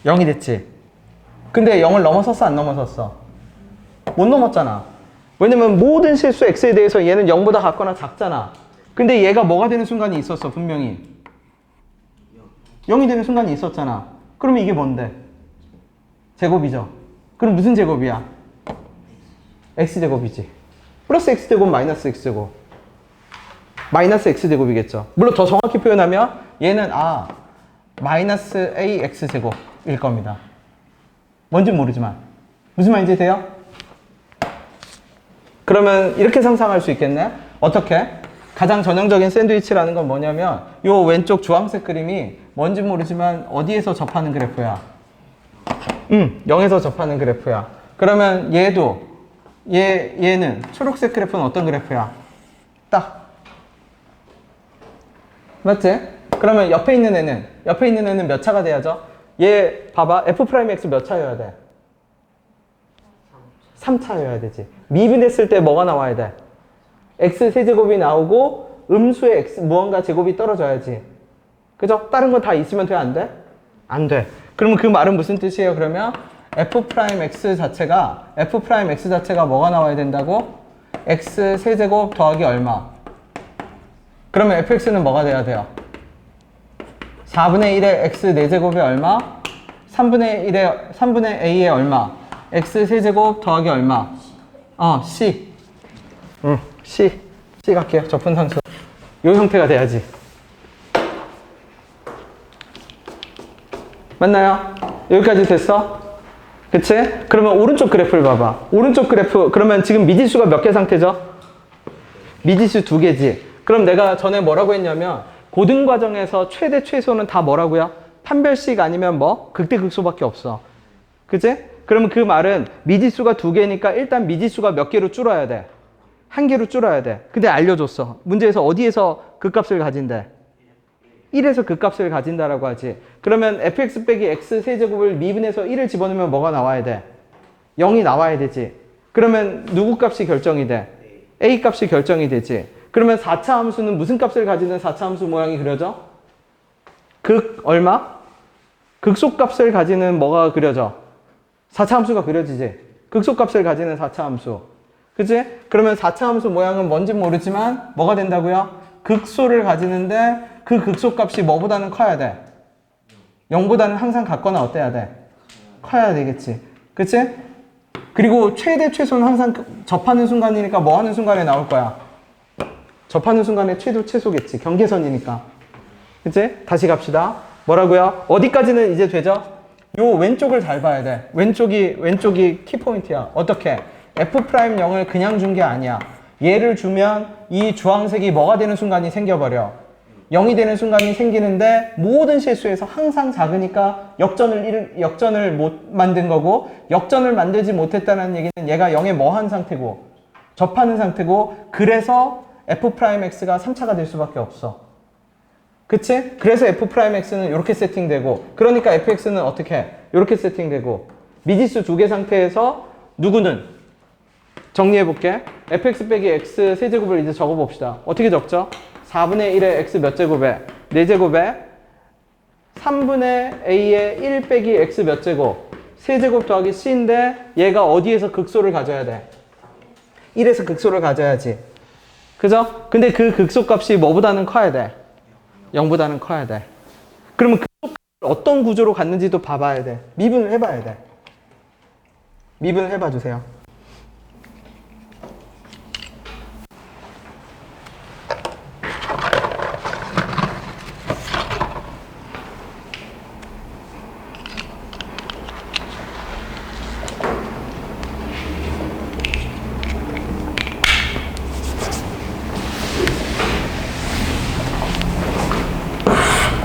0이 됐지. 근데 0을 넘어섰어, 안 넘어섰어? 못 넘었잖아. 왜냐면 모든 실수 x에 대해서 얘는 0보다 같거나 작잖아. 근데 얘가 뭐가 되는 순간이 있었어, 분명히. 0이 되는 순간이 있었잖아. 그러면 이게 뭔데? 제곱이죠. 그럼 무슨 제곱이야? x제곱이지. 플러스 x제곱 마이너스 x제곱. 마이너스 x제곱이겠죠. 물론 더 정확히 표현하면 얘는 마이너스 ax제곱일 겁니다. 뭔지 모르지만. 무슨 말인지 돼요? 그러면 이렇게 상상할 수 있겠네? 어떻게? 가장 전형적인 샌드위치라는 건 뭐냐면 요 왼쪽 주황색 그림이 뭔지 모르지만 어디에서 접하는 그래프야? 0에서 접하는 그래프야. 그러면 얘는 초록색 그래프는 어떤 그래프야? 딱. 맞지? 그러면 옆에 있는 애는 몇 차가 돼야죠? 얘 봐봐. F'X 몇 차여야 돼? 3차여야 되지. 미분했을 때 뭐가 나와야 돼? x 세제곱이 나오고 음수의 x 무언가 제곱이 떨어져야지. 그죠? 다른 거 다 있으면 돼? 안 돼? 안 돼. 그러면 그 말은 무슨 뜻이에요? 그러면 F'X 자체가 뭐가 나와야 된다고? x 세제곱 더하기 얼마? 그러면 fx는 뭐가 돼야 돼요? 4분의 1의 x 4제곱이 얼마? 3분의 a의 얼마? x 세제곱 더하기 얼마? c. C 갈게요. 접근상수. 요 형태가 돼야지. 맞나요? 여기까지 됐어? 그치? 그러면 오른쪽 그래프를 봐봐. 오른쪽 그래프, 그러면 지금 미지수가 몇 개 상태죠? 미지수 2개지. 그럼 내가 전에 뭐라고 했냐면 고등과정에서 최대 최소는 다 뭐라고요? 판별식 아니면 뭐? 극대극소밖에 없어. 그치? 그러면 그 말은 미지수가 2개니까 일단 미지수가 몇 개로 줄어야 돼? 1개로 줄어야 돼. 근데 알려줬어. 문제에서 어디에서 극값을 가진대? 1에서 극값을 가진다라고 하지. 그러면 fx 빼기 x 세제곱을 미분해서 1을 집어넣으면 뭐가 나와야 돼? 0이 나와야 되지. 그러면 누구 값이 결정이 돼? a 값이 결정이 되지. 그러면 4차 함수는 무슨 값을 가지는 4차 함수 모양이 그려져? 극 얼마? 극소값을 가지는 뭐가 그려져? 4차 함수가 그려지지. 극소값을 가지는 4차 함수. 그치? 그러면 4차 함수 모양은 뭔지 모르지만 뭐가 된다고요? 극소를 가지는데 그 극소값이 뭐보다는 커야 돼? 0보다는 항상 같거나 어때야 돼? 커야 되겠지. 그치? 그리고 최대 최소는 항상 접하는 순간이니까 뭐 하는 순간에 나올 거야? 접하는 순간에 최도 최소겠지. 경계선이니까. 그치? 다시 갑시다. 뭐라고요? 어디까지는 이제 되죠? 요 왼쪽을 잘 봐야 돼. 왼쪽이 키포인트야. 어떻게? F'0을 그냥 준 게 아니야. 얘를 주면 이 주황색이 뭐가 되는 순간이 생겨버려. 0이 되는 순간이 생기는데 모든 실수에서 항상 작으니까 역전을 못 만든 거고, 역전을 만들지 못했다는 얘기는 얘가 0에 뭐 한 상태고? 접하는 상태고, 그래서 F'X가 3차가 될 수밖에 없어. 그치? 그래서 F'X는 이렇게 세팅되고, 그러니까 fx는 어떻게 해? 이렇게 세팅되고, 미지수 2개 상태에서 누구는? 정리해볼게. fx 빼기 x 세제곱을 이제 적어봅시다. 어떻게 적죠? 4분의 1의 x 몇 제곱에? 4제곱에 3분의 a의 1 빼기 x 몇 제곱? 세제곱 더하기 c인데 얘가 어디에서 극소를 가져야 돼? 1에서 극소를 가져야지. 그죠? 근데 그 극소값이 뭐보다는 커야 돼? 0보다는 커야 돼. 그러면 극소값을 어떤 구조로 갔는지도 봐봐야 돼. 미분을 해봐야 돼. 미분을 해봐 주세요.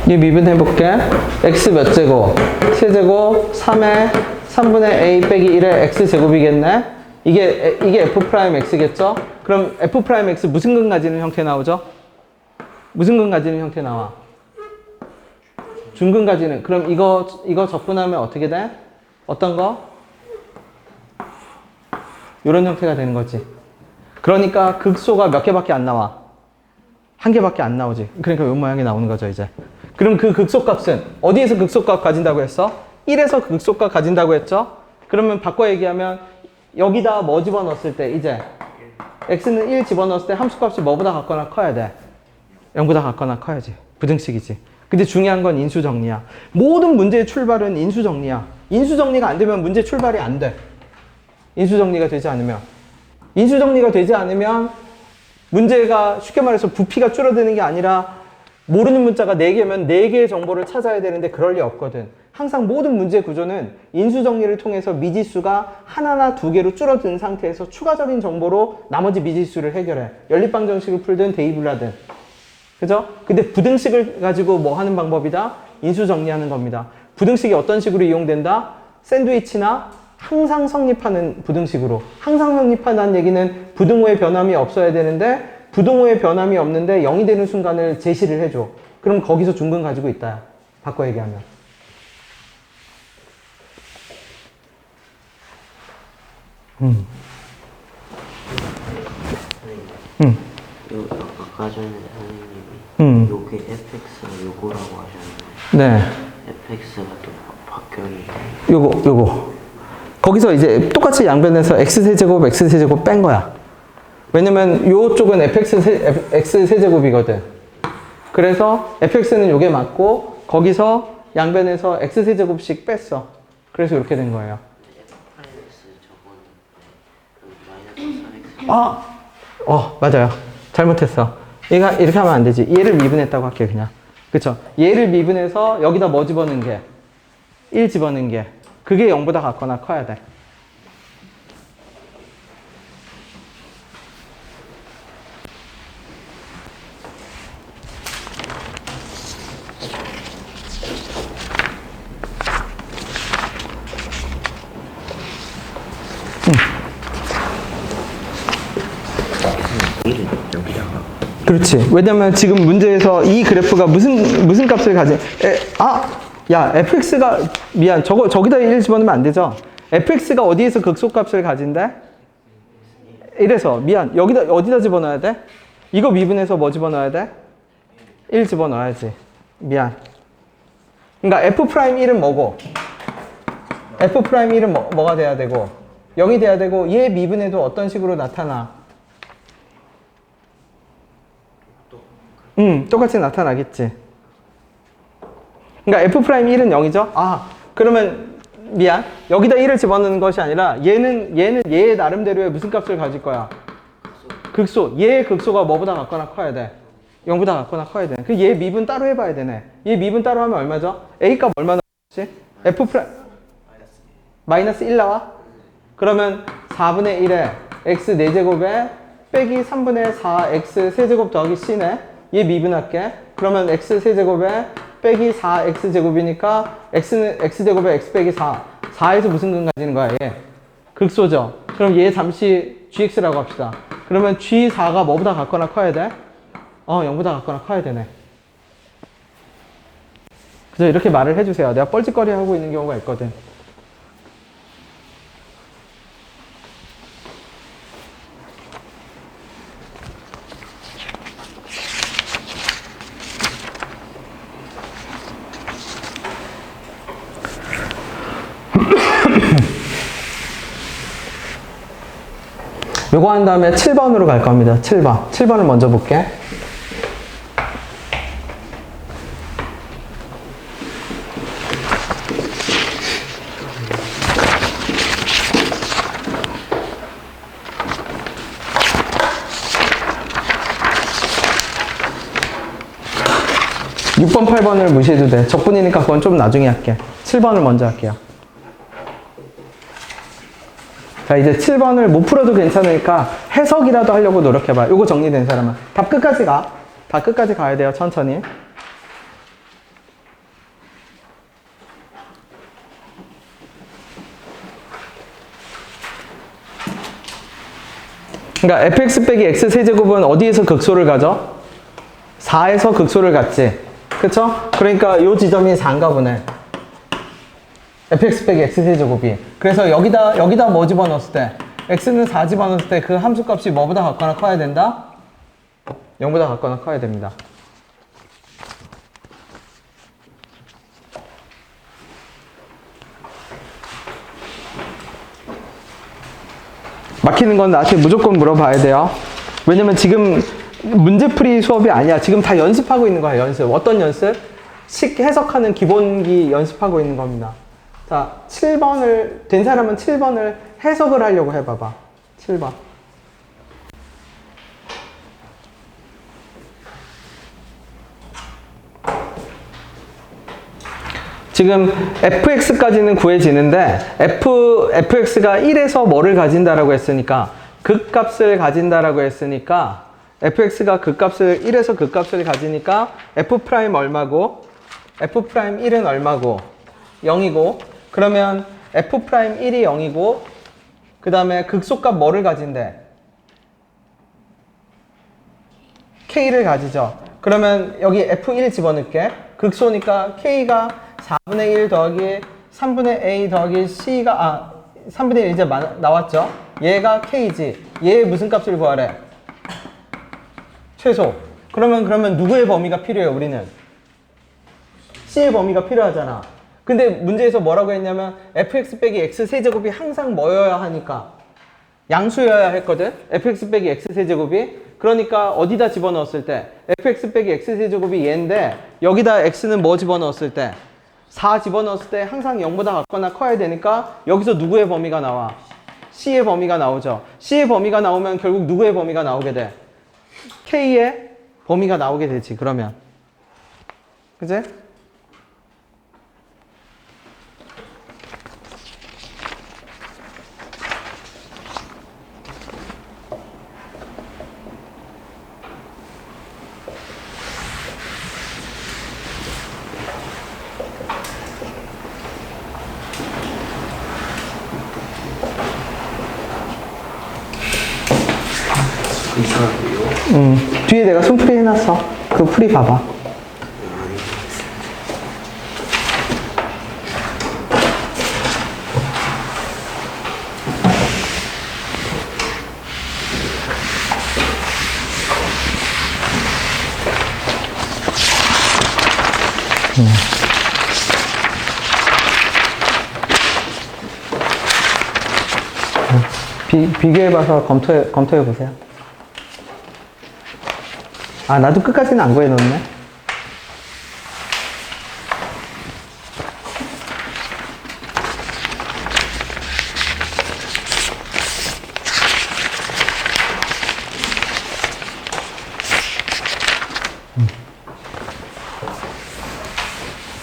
이 미분 해볼게. x 몇 제곱? 세제곱 3분의 a 빼기 1의 x 제곱이겠네? 이게 F'X겠죠? 그럼 F'X 무슨 근 가지는 형태 나오죠? 무슨 근 가지는 형태 나와? 중근 가지는. 그럼 이거 접근하면 어떻게 돼? 어떤 거? 이런 형태가 되는 거지. 그러니까 극소가 몇 개밖에 안 나와? 1개밖에 안 나오지. 그러니까 이 모양이 나오는 거죠, 이제. 그럼 그 극소값은 어디에서 극소값 가진다고 했어? 1에서 극소값 가진다고 했죠? 그러면 바꿔 얘기하면 여기다 뭐 집어넣었을 때 이제 x는 1 집어넣었을 때 함수값이 뭐보다 같거나 커야 돼? 0보다 같거나 커야지. 부등식이지. 근데 중요한 건 인수정리야. 모든 문제의 출발은 인수정리야. 인수정리가 안 되면 문제 출발이 안 돼. 인수정리가 되지 않으면 문제가 쉽게 말해서 부피가 줄어드는 게 아니라 모르는 문자가 4개면 4개의 정보를 찾아야 되는데 그럴 리 없거든. 항상 모든 문제 구조는 인수정리를 통해서 미지수가 하나나 2개로 줄어든 상태에서 추가적인 정보로 나머지 미지수를 해결해. 연립방 정식을 풀든 대입을 하든. 그죠? 근데 부등식을 가지고 뭐 하는 방법이다? 인수정리하는 겁니다. 부등식이 어떤 식으로 이용된다? 샌드위치나 항상 성립하는 부등식으로. 항상 성립한다는 얘기는 부등호의 변함이 없어야 되는데 부등호의 변함이 없는데 0이 되는 순간을 제시를 해줘. 그럼 거기서 중근 가지고 있다. 바꿔 얘기하면. 요 아까 전에 선생님이 요게 fx가 요거라고 하셨는데 네. fx가 또 바뀌었는데 요거. 거기서 이제 똑같이 양변에서 x세제곱, x세제곱 뺀 거야. 왜냐면 요쪽은 x세제곱이거든. 그래서 fx는 요게 맞고 거기서 양변에서 x세제곱씩 뺐어. 그래서 이렇게 된 거예요. 맞아요. 잘못했어. 얘가 이렇게 하면 안 되지. 얘를 미분했다고 할게 그냥. 그쵸? 얘를 미분해서 여기다 뭐 집어넣은 게? 1 집어넣은 게. 그게 0보다 같거나 커야 돼. 그렇지. 왜냐면 지금 문제에서 이 그래프가 무슨 값을 가진, 야, fx가, 미안, 저기다 1 집어넣으면 안 되죠? fx가 어디에서 극소값을 가진대? 이래서, 미안, 어디다 집어넣어야 돼? 이거 미분해서 뭐 집어넣어야 돼? 1 집어넣어야지. 미안. 그러니까 f'1은 뭐고? f'1은 뭐가 돼야 되고? 0이 돼야 되고, 얘 미분해도 어떤 식으로 나타나? 똑같이 나타나겠지. 그러니까 f'1은 0이죠? 그러면 미안. 여기다 1을 집어넣는 것이 아니라 얘는 얘의 나름대로의 무슨 값을 가질 거야? 극소. 얘의 극소가 뭐보다 같거나 커야 돼? 0보다 같거나 커야 돼. 그 얘 미분 따로 해봐야 되네. 얘 미분 따로 하면 얼마죠? a 값 얼마 나오지? f' 마이너스 1 나와? 그러면 4분의 1에 x 4제곱에 빼기 3분의 4x 세제곱 더하기 c네. 얘 미분할게. 그러면 x 세제곱에 빼기 4x제곱이니까 x제곱에 x 빼기 4. 4에서 무슨 근 가지는 거야, 얘? 극소죠. 그럼 얘 잠시 gx라고 합시다. 그러면 g4가 뭐보다 같거나 커야 돼? 0보다 같거나 커야 되네. 그래서 이렇게 말을 해주세요. 내가 뻘짓거리 하고 있는 경우가 있거든. 요거 한 다음에 7번으로 갈 겁니다. 7번. 7번을 먼저 볼게. (6번) (8번을) 무시해도 돼. 적분이니까 그건 좀 나중에 할게. 7번을 먼저 할게요. 자, 이제 7번을 못 풀어도 괜찮으니까 해석이라도 하려고 노력해봐. 요거 정리된 사람은. 답 끝까지 가. 다 끝까지 가야 돼요. 천천히. 그러니까 fx 빼기 x 세제곱은 어디에서 극소를 가져? 4에서 극소를 갖지. 그쵸? 그러니까 요 지점이 4인가 보네. fx 빼기 x 세제곱이. 그래서 여기다 뭐 집어넣었을 때? x는 4 집어넣었을 때 그 함수값이 뭐보다 같거나 커야 된다? 0보다 같거나 커야 됩니다. 막히는 건 나한테 무조건 물어봐야 돼요. 왜냐면 지금 문제풀이 수업이 아니야. 지금 다 연습하고 있는 거야, 연습. 어떤 연습? 식 해석하는 기본기 연습하고 있는 겁니다. 자, 7번을, 된 사람은 7번을 해석을 하려고 해봐봐. 7번. 지금 fx까지는 구해지는데 fx가 1에서 뭐를 가진다라고 했으니까 극값을 가진다라고 했으니까 fx가 극값을 1에서 극값을 가지니까 f' 얼마고 f' 1은 얼마고 0이고 그러면 f' 1이 0이고 그 다음에 극소값 뭐를 가진대? k를 가지죠. 그러면 여기 f1 집어넣을게. 극소니까 k가 4분의 1 더하기 3분의 a 더하기 c가 3분의 1 이제 나왔죠. 얘가 k지. 얘의 무슨 값을 구하래? 최소. 그러면 누구의 범위가 필요해요? 우리는 c의 범위가 필요하잖아. 근데 문제에서 뭐라고 했냐면 fx 빼기 x 세제곱이 항상 뭐여야 하니까 양수여야 했거든. fx 빼기 x 세제곱이. 그러니까 어디다 집어넣었을 때 fx 빼기 x 세제곱이 얘인데 여기다 x는 뭐 집어넣었을 때 4 집어넣었을 때 항상 0보다 같거나 커야 되니까 여기서 누구의 범위가 나와? c의 범위가 나오죠. c의 범위가 나오면 결국 누구의 범위가 나오게 돼? k의 범위가 나오게 되지. 그러면 그치? 뒤에 내가 손풀이 해놨어. 그 풀이 봐봐. 비교해봐서 검토해보세요. 아, 나도 끝까지는 안 구해놓네.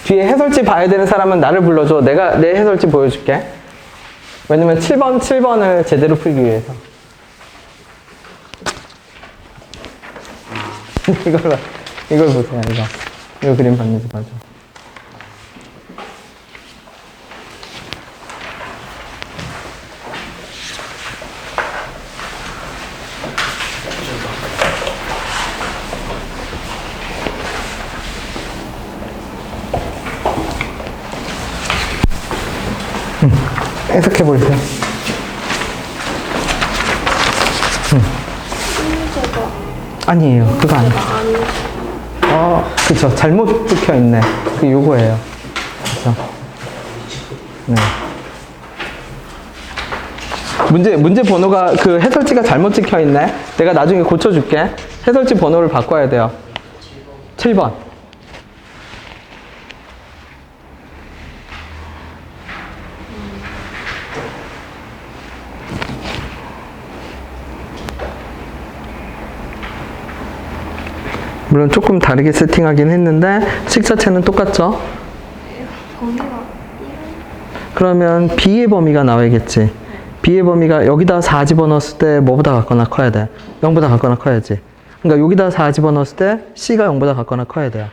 뒤에 해설지 봐야 되는 사람은 나를 불러줘. 내가 내 해설지 보여줄게. 왜냐면 7번을 제대로 풀기 위해서. 이걸 보세요, 이거 그림 봤는지 봐줘. 해석해 보세요. 아니에요. 그거 아니에요. 그쵸. 잘못 찍혀 있네. 그 요거예요. 그쵸. 네. 문제 번호가 그 해설지가 잘못 찍혀 있네. 내가 나중에 고쳐줄게. 해설지 번호를 바꿔야 돼요. 7번. 물론 조금 다르게 세팅하긴 했는데 식 자체는 똑같죠? 범위가 그러면 B의 범위가 나와야겠지. B의 범위가 여기다 4 집어넣었을 때 뭐보다 같거나 커야 돼? 0보다 같거나 커야지. 그러니까 여기다 4 집어넣었을 때 C가 0보다 같거나 커야 돼요.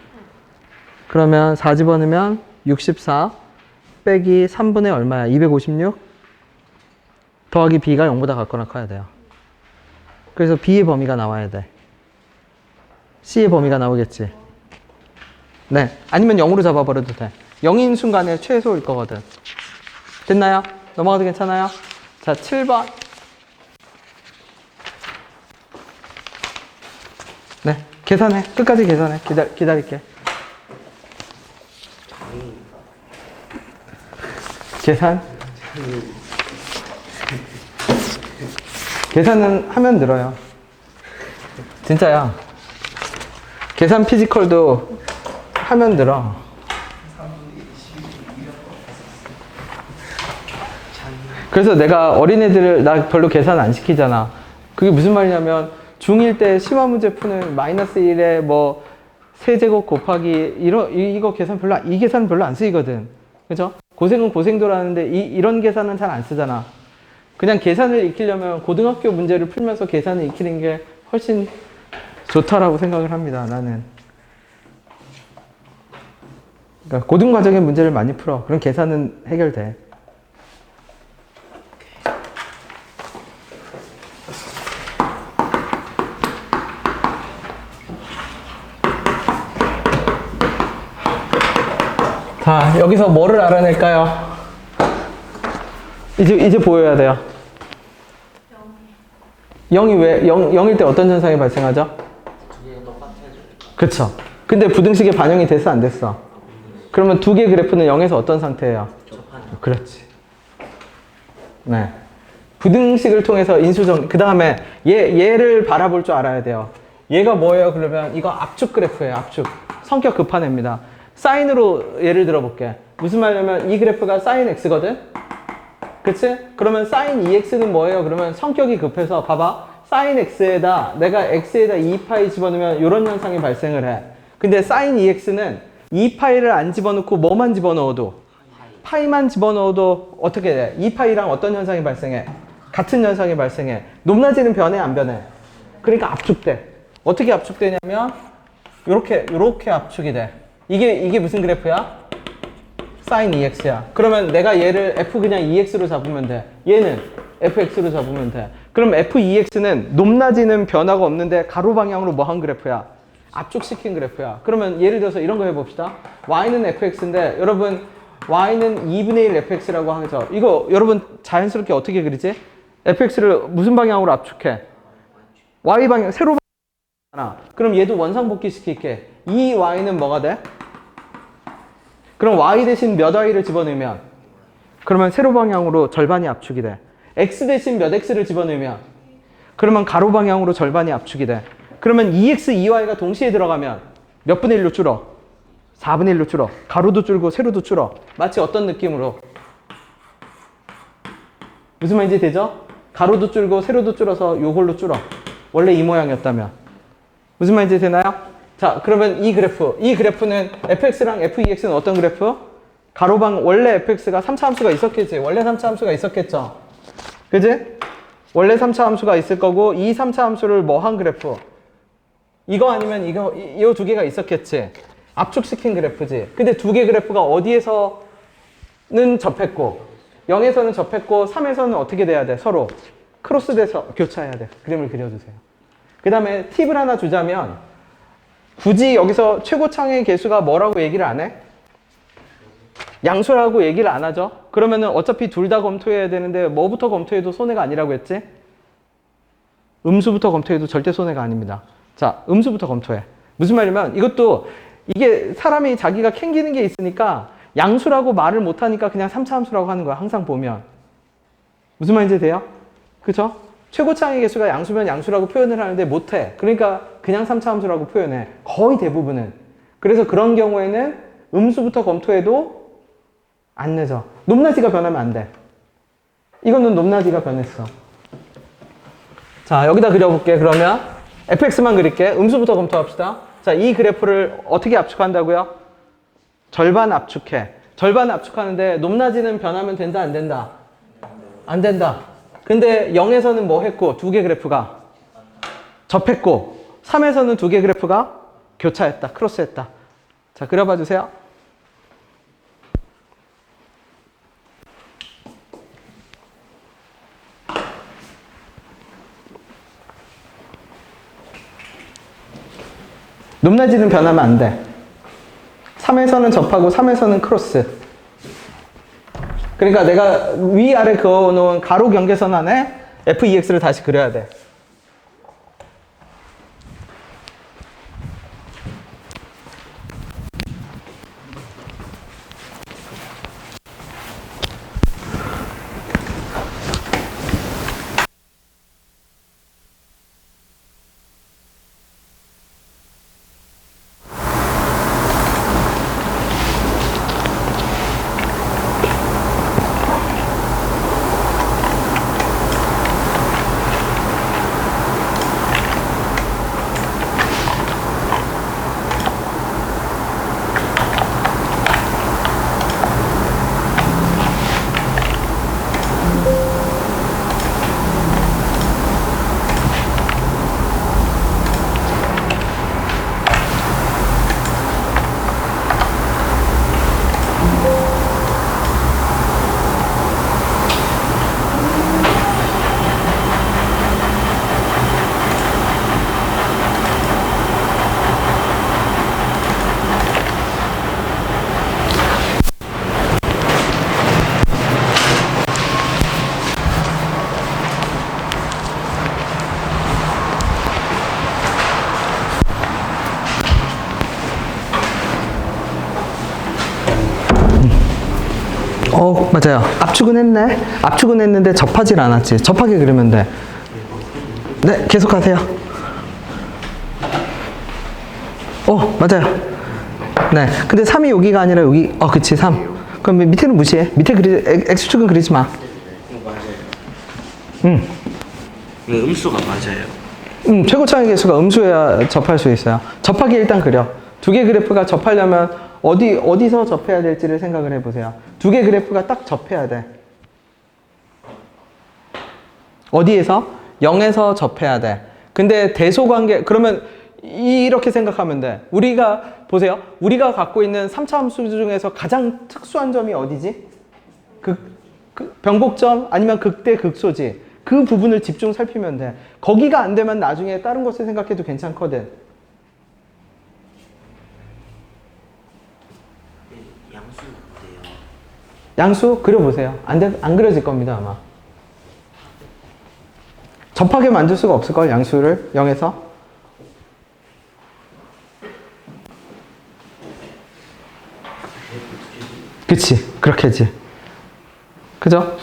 그러면 4 집어넣으면 64 빼기 3분의 얼마야? 256 더하기 B가 0보다 같거나 커야 돼요. 그래서 B의 범위가 나와야 돼. C의 범위가 나오겠지. 네. 아니면 0으로 잡아버려도 돼. 0인 순간에 최소일 거거든. 됐나요? 넘어가도 괜찮아요? 자, 7번. 네. 계산해. 끝까지 계산해. 기다릴게. 계산. 계산은 하면 늘어요. 진짜야. 계산 피지컬도 하면 늘어. 그래서 내가 어린애들을 나 별로 계산 안 시키잖아. 그게 무슨 말이냐면 중1 때 심화 문제 푸는 마이너스 1에 뭐 세제곱 곱하기 이거 계산 이 계산 별로 안 쓰이거든. 그죠? 고생은 고생도라는데 이런 계산은 잘 안 쓰잖아. 그냥 계산을 익히려면 고등학교 문제를 풀면서 계산을 익히는 게 훨씬 좋다라고 생각을 합니다, 나는. 그러니까 고등과정의 문제를 많이 풀어. 그럼 계산은 해결돼. 자, 여기서 뭐를 알아낼까요? 이제 보여야 돼요. 0이 왜, 0일 때 어떤 현상이 발생하죠? 그쵸. 근데 부등식에 반영이 됐어, 안 됐어? 그러면 두 개 그래프는 0에서 어떤 상태예요? 그렇지. 네. 부등식을 통해서 인수정, 그 다음에 얘를 바라볼 줄 알아야 돼요. 얘가 뭐예요? 그러면 이거 압축 그래프예요, 압축. 성격 급한 애입니다. 사인으로 예를 들어볼게. 무슨 말이냐면 이 그래프가 사인 x거든? 그치? 그러면 사인 2x는 뭐예요? 그러면 성격이 급해서 봐봐. 사인 x에다 내가 x에다 2파이 집어넣으면 이런 현상이 발생을 해. 근데 사인 2x는 2파이를 안 집어넣고 뭐만 집어넣어도 파이만 집어넣어도 어떻게 돼? 2파이랑 어떤 현상이 발생해? 같은 현상이 발생해. 높낮이는 변해 안 변해? 그러니까 압축돼. 어떻게 압축되냐면 요렇게 압축이 돼. 이게 무슨 그래프야? sin 2x야. 그러면 내가 얘를 f 그냥 2x로 잡으면 돼. 얘는 fx로 잡으면 돼. 그럼 f2x는 높낮이는 변화가 없는데 가로 방향으로 뭐 한 그래프야? 압축시킨 그래프야. 그러면 예를 들어서 이런 거 해봅시다. y는 fx인데 여러분 y는 2분의 1 fx라고 하죠. 이거 여러분 자연스럽게 어떻게 그리지? fx를 무슨 방향으로 압축해? y 방향, 세로 방향. 그럼 얘도 원상복귀 시킬게. 이 y는 뭐가 돼? 그럼 y 대신 몇 y를 집어넣으면 그러면 세로 방향으로 절반이 압축이 돼. x 대신 몇 x를 집어넣으면 그러면 가로 방향으로 절반이 압축이 돼. 그러면 2x, 2y가 동시에 들어가면 몇 분의 1로 줄어? 4분의 1로 줄어. 가로도 줄고 세로도 줄어. 마치 어떤 느낌으로? 무슨 말인지 되죠? 가로도 줄고 세로도 줄어서 요걸로 줄어. 원래 이 모양이었다면. 무슨 말인지 되나요? 자, 그러면 이 그래프는 fx랑 f2x는 어떤 그래프? 가로방, 원래 fx가 3차 함수가 있었겠지. 원래 3차 함수가 있었겠죠. 그지? 원래 3차 함수가 있을 거고, 이 3차 함수를 뭐 한 그래프? 이거 아니면 이 두 개가 있었겠지. 압축시킨 그래프지. 근데 두 개 그래프가 어디에서는 접했고, 0에서는 접했고, 3에서는 어떻게 돼야 돼? 서로 크로스돼서 교차해야 돼. 그림을 그려주세요. 그 다음에 팁을 하나 주자면, 굳이 여기서 최고창의 개수가 뭐라고 얘기를 안 해? 양수라고 얘기를 안 하죠? 그러면은 어차피 둘 다 검토해야 되는데 뭐부터 검토해도 손해가 아니라고 했지? 음수부터 검토해도 절대 손해가 아닙니다. 자, 음수부터 검토해. 무슨 말이냐면 이것도 이게 사람이 자기가 캥기는 게 있으니까 양수라고 말을 못하니까 그냥 3차 함수라고 하는 거야. 항상 보면. 무슨 말인지 돼요? 그쵸? 최고창의 개수가 양수면 양수라고 표현을 하는데 못해. 그러니까 그냥 3차 함수라고 표현해. 거의 대부분은. 그래서 그런 경우에는 음수부터 검토해도 안 내죠. 높낮이가 변하면 안 돼. 이거는 높낮이가 변했어. 자, 여기다 그려볼게. 그러면 fx만 그릴게. 음수부터 검토합시다. 자, 이 그래프를 어떻게 압축한다고요? 절반 압축해. 절반 압축하는데 높낮이는 변하면 된다, 안 된다? 안 된다. 근데 0에서는 뭐 했고, 두 개 그래프가 접했고, 3에서는 두 개 그래프가 교차했다, 크로스했다. 자, 그려봐 주세요. 높낮이는 변하면 안 돼. 3에서는 접하고 3에서는 크로스. 그러니까 내가 위아래 그어놓은 가로 경계선 안에 f2x를 다시 그려야 돼. 맞아요. 압축은 했네. 압축은 했는데 접하질 않았지. 접하게 그리면 돼. 네, 계속하세요. 맞아요. 네. 근데 3이 여기가 아니라 여기, 그치, 3. 그럼 밑에는 무시해. 밑에 X축은 그리지 마. 이거 맞아요. 응. 이거 음수가 맞아요. 최고차의 개수가 음수여야 접할 수 있어요. 접하기 일단 그려. 두 개 그래프가 접하려면 어디서 접해야 될지를 생각을 해보세요. 두 개 그래프가 딱 접해야 돼. 어디에서? 0에서 접해야 돼. 근데 대소관계, 그러면 이렇게 생각하면 돼. 보세요. 우리가 갖고 있는 3차 함수 중에서 가장 특수한 점이 어디지? 병복점 아니면 극대 극소지. 그 부분을 집중 살피면 돼. 거기가 안 되면 나중에 다른 것을 생각해도 괜찮거든. 양수는 어때요? 양수 그려보세요. 안 그려질 겁니다, 아마. 접하게 만들 수가 없을걸, 양수를 0에서. 그치, 그렇게 하지. 그죠?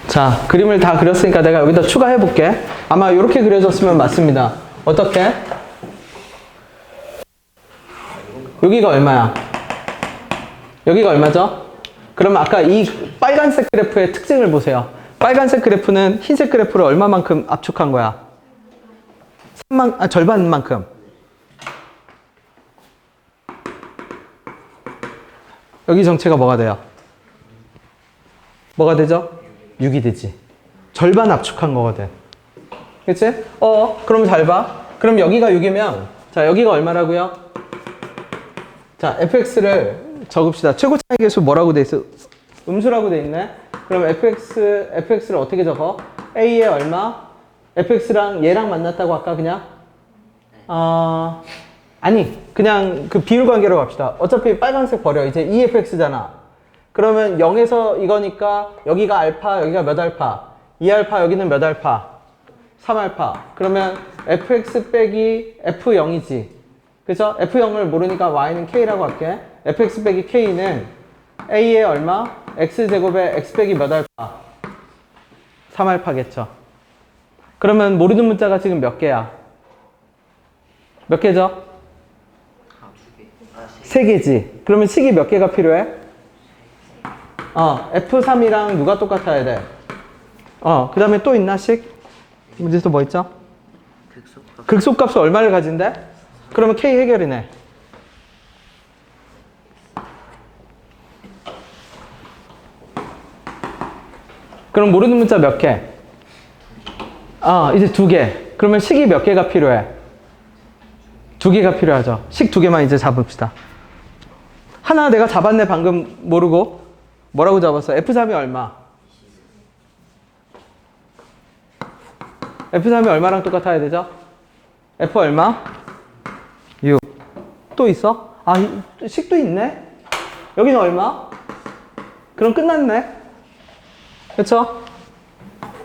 자, 그림을 다 그렸으니까 내가 여기다 추가해 볼게. 아마 이렇게 그려졌으면 맞습니다. 어떻게? 여기가 얼마야? 여기가 얼마죠? 그러면 아까 이 빨간색 그래프의 특징을 보세요. 빨간색 그래프는 흰색 그래프를 얼마만큼 압축한 거야? 절반만큼. 여기 정체가 뭐가 돼요? 뭐가 되죠? 6이 되지. 절반 압축한 거거든. 그치? 그럼 잘 봐. 그럼 여기가 6이면, 자, 여기가 얼마라고요? 자, fx를 적읍시다. 최고차의 개수 뭐라고 돼 있어? 음수라고 돼 있네? 그럼 fx를 어떻게 적어? a에 얼마? fx랑 얘랑 만났다고 아까 그냥? 아니, 그냥 그 비율 관계로 갑시다. 어차피 빨간색 버려. 이제 2fx잖아. 그러면 0에서 이거니까 여기가 알파, 여기가 몇 알파? 2알파, 여기는 몇 알파? 3알파. 그러면 fx 빼기 f0이지. 그죠? f0을 모르니까 y는 k라고 할게. fx 빼기 k는 a에 얼마? x제곱에 x 빼기 몇 알파? 3알파겠죠. 그러면 모르는 문자가 지금 몇 개야? 몇 개죠? 세 개지. 그러면 식이 몇 개가 필요해? F3이랑 누가 똑같아야 돼? 그 다음에 또 있나, 식? 문제에서 뭐 있죠? 극소값은 얼마를 가진대? 그러면 K 해결이네. 그럼 모르는 문자 몇 개? 이제 2개. 그러면 식이 몇 개가 필요해? 2개가 필요하죠. 식 2개만 이제 잡읍시다. 하나 내가 잡았네, 방금 모르고. 뭐라고 잡았어? F3이 얼마? F3이 얼마랑 똑같아야 되죠? F 얼마? 6. 또 있어? 식도 있네? 여기는 얼마? 그럼 끝났네? 그쵸?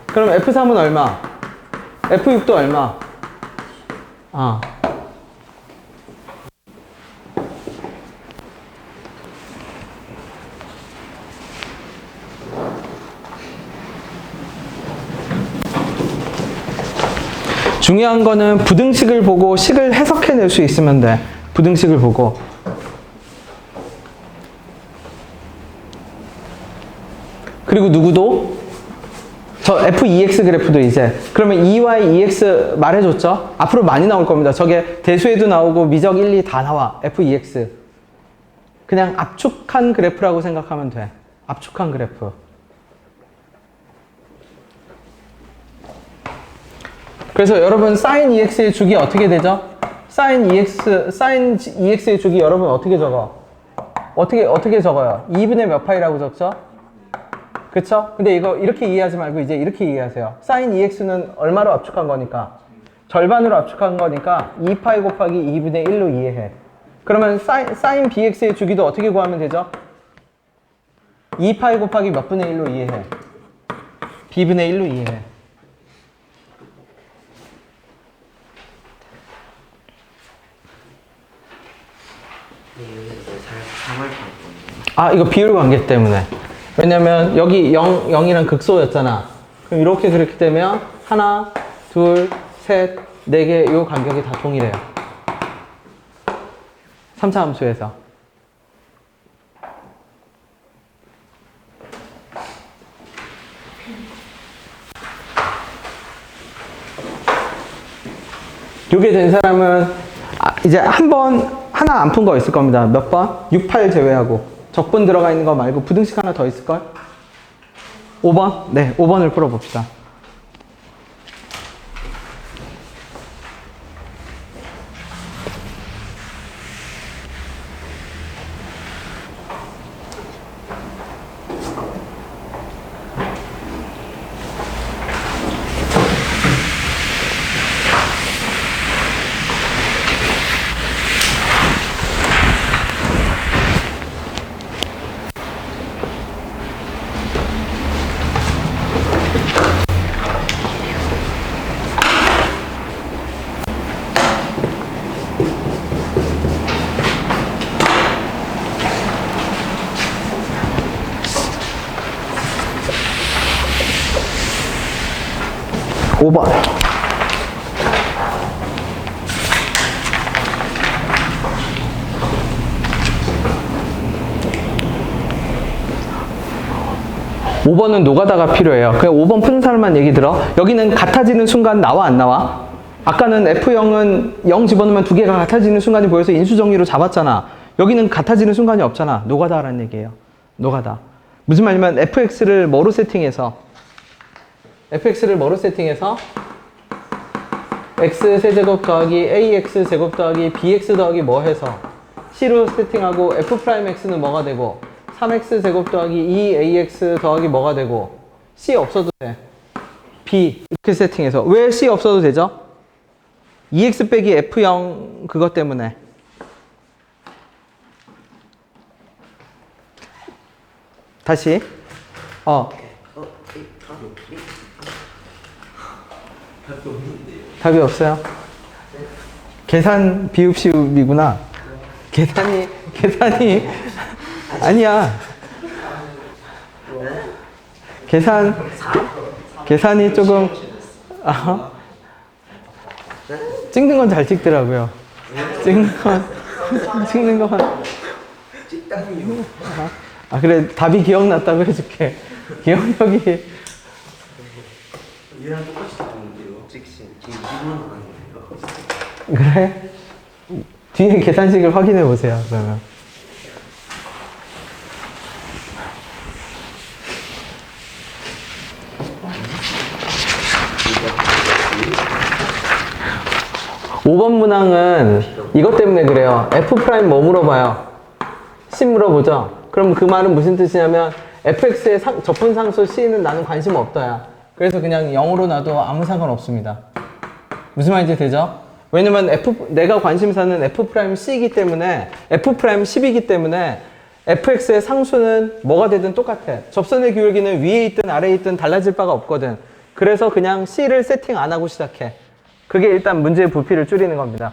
그럼 F3은 얼마? F6도 얼마? 중요한 거는 부등식을 보고 식을 해석해낼 수 있으면 돼. 부등식을 보고. 그리고 누구도? 저 f2x 그래프도 이제. 그러면 2y, 2x 말해줬죠? 앞으로 많이 나올 겁니다. 저게 대수에도 나오고 미적 1, 2 다 나와. f2x. 그냥 압축한 그래프라고 생각하면 돼. 압축한 그래프. 그래서 여러분 sin 2x의 주기 어떻게 되죠? sin 2x의 주기 여러분 어떻게 적어? 어떻게 적어요? 2분의 몇 파이라고 적죠? 그쵸? 근데 이거 이렇게 이해하지 말고 이제 이렇게 이해하세요. sin 2x는 얼마로 압축한 거니까? 절반으로 압축한 거니까 2파이 곱하기 2분의 1로 이해해. 그러면 sin bx의 주기도 어떻게 구하면 되죠? 2파이 곱하기 몇 분의 1로 이해해? b분의 1로 이해해. 여기서 3을 봤거든요. 아, 이거 비율 관계 때문에. 왜냐면 여기 0이랑 극소였잖아. 그럼 이렇게 그렇게 되면 하나, 둘, 셋, 네 개 이 간격이 다 동일해요. 3차 함수에서. 요게 된 사람은 이제 하나 안 푼 거 있을 겁니다. 몇 번? 6, 8 제외하고. 적분 들어가 있는 거 말고 부등식 하나 더 있을걸? 5번? 네, 5번을 풀어봅시다. 오 번 5번은 노가다가 필요해요. 그냥 5번 푸는 사람만 얘기 들어. 여기는 같아지는 순간 나와 안 나와? 아까는 F0은 0 집어넣으면 두 개가 같아지는 순간이 보여서 인수정리로 잡았잖아. 여기는 같아지는 순간이 없잖아. 노가다라는 얘기예요. 노가다. 무슨 말이냐면 fx를 뭐로 세팅해서 x 세제곱 더하기 ax 제곱 더하기 bx 더하기 뭐 해서 c로 세팅하고 f'x는 뭐가 되고 3x 제곱 더하기 2ax 더하기 뭐가 되고 c 없어도 돼. b 이렇게 세팅해서 왜 c 없어도 되죠? 2x 빼기 f0 그것 때문에. 다시 답이 없어요? 계산 비읍시읍이구나. 계산이 아니야. 계산이 조금 찍는 건 잘 찍더라고요. 찍는 건 그래, 답이 기억났다고 해줄게. 기억력이 얘랑 똑같이 나오는데요. 찍신 지금 2분 하는 거예요. 그래? 뒤에 계산식을 확인해 보세요. 그러면 5번 문항은 이것 때문에 그래요. F' 뭐 물어봐요? C 물어보죠? 그럼 그 말은 무슨 뜻이냐면 fx의 접근상수 c는 나는 관심 없다야. 그래서 그냥 0으로 놔도 아무 상관없습니다. 무슨 말인지 되죠? 왜냐면 내가 관심사는 f'c이기 때문에 f'10이기 때문에 fx의 상수는 뭐가 되든 똑같아. 접선의 기울기는 위에 있든 아래에 있든 달라질 바가 없거든. 그래서 그냥 c를 세팅 안 하고 시작해. 그게 일단 문제의 부피를 줄이는 겁니다.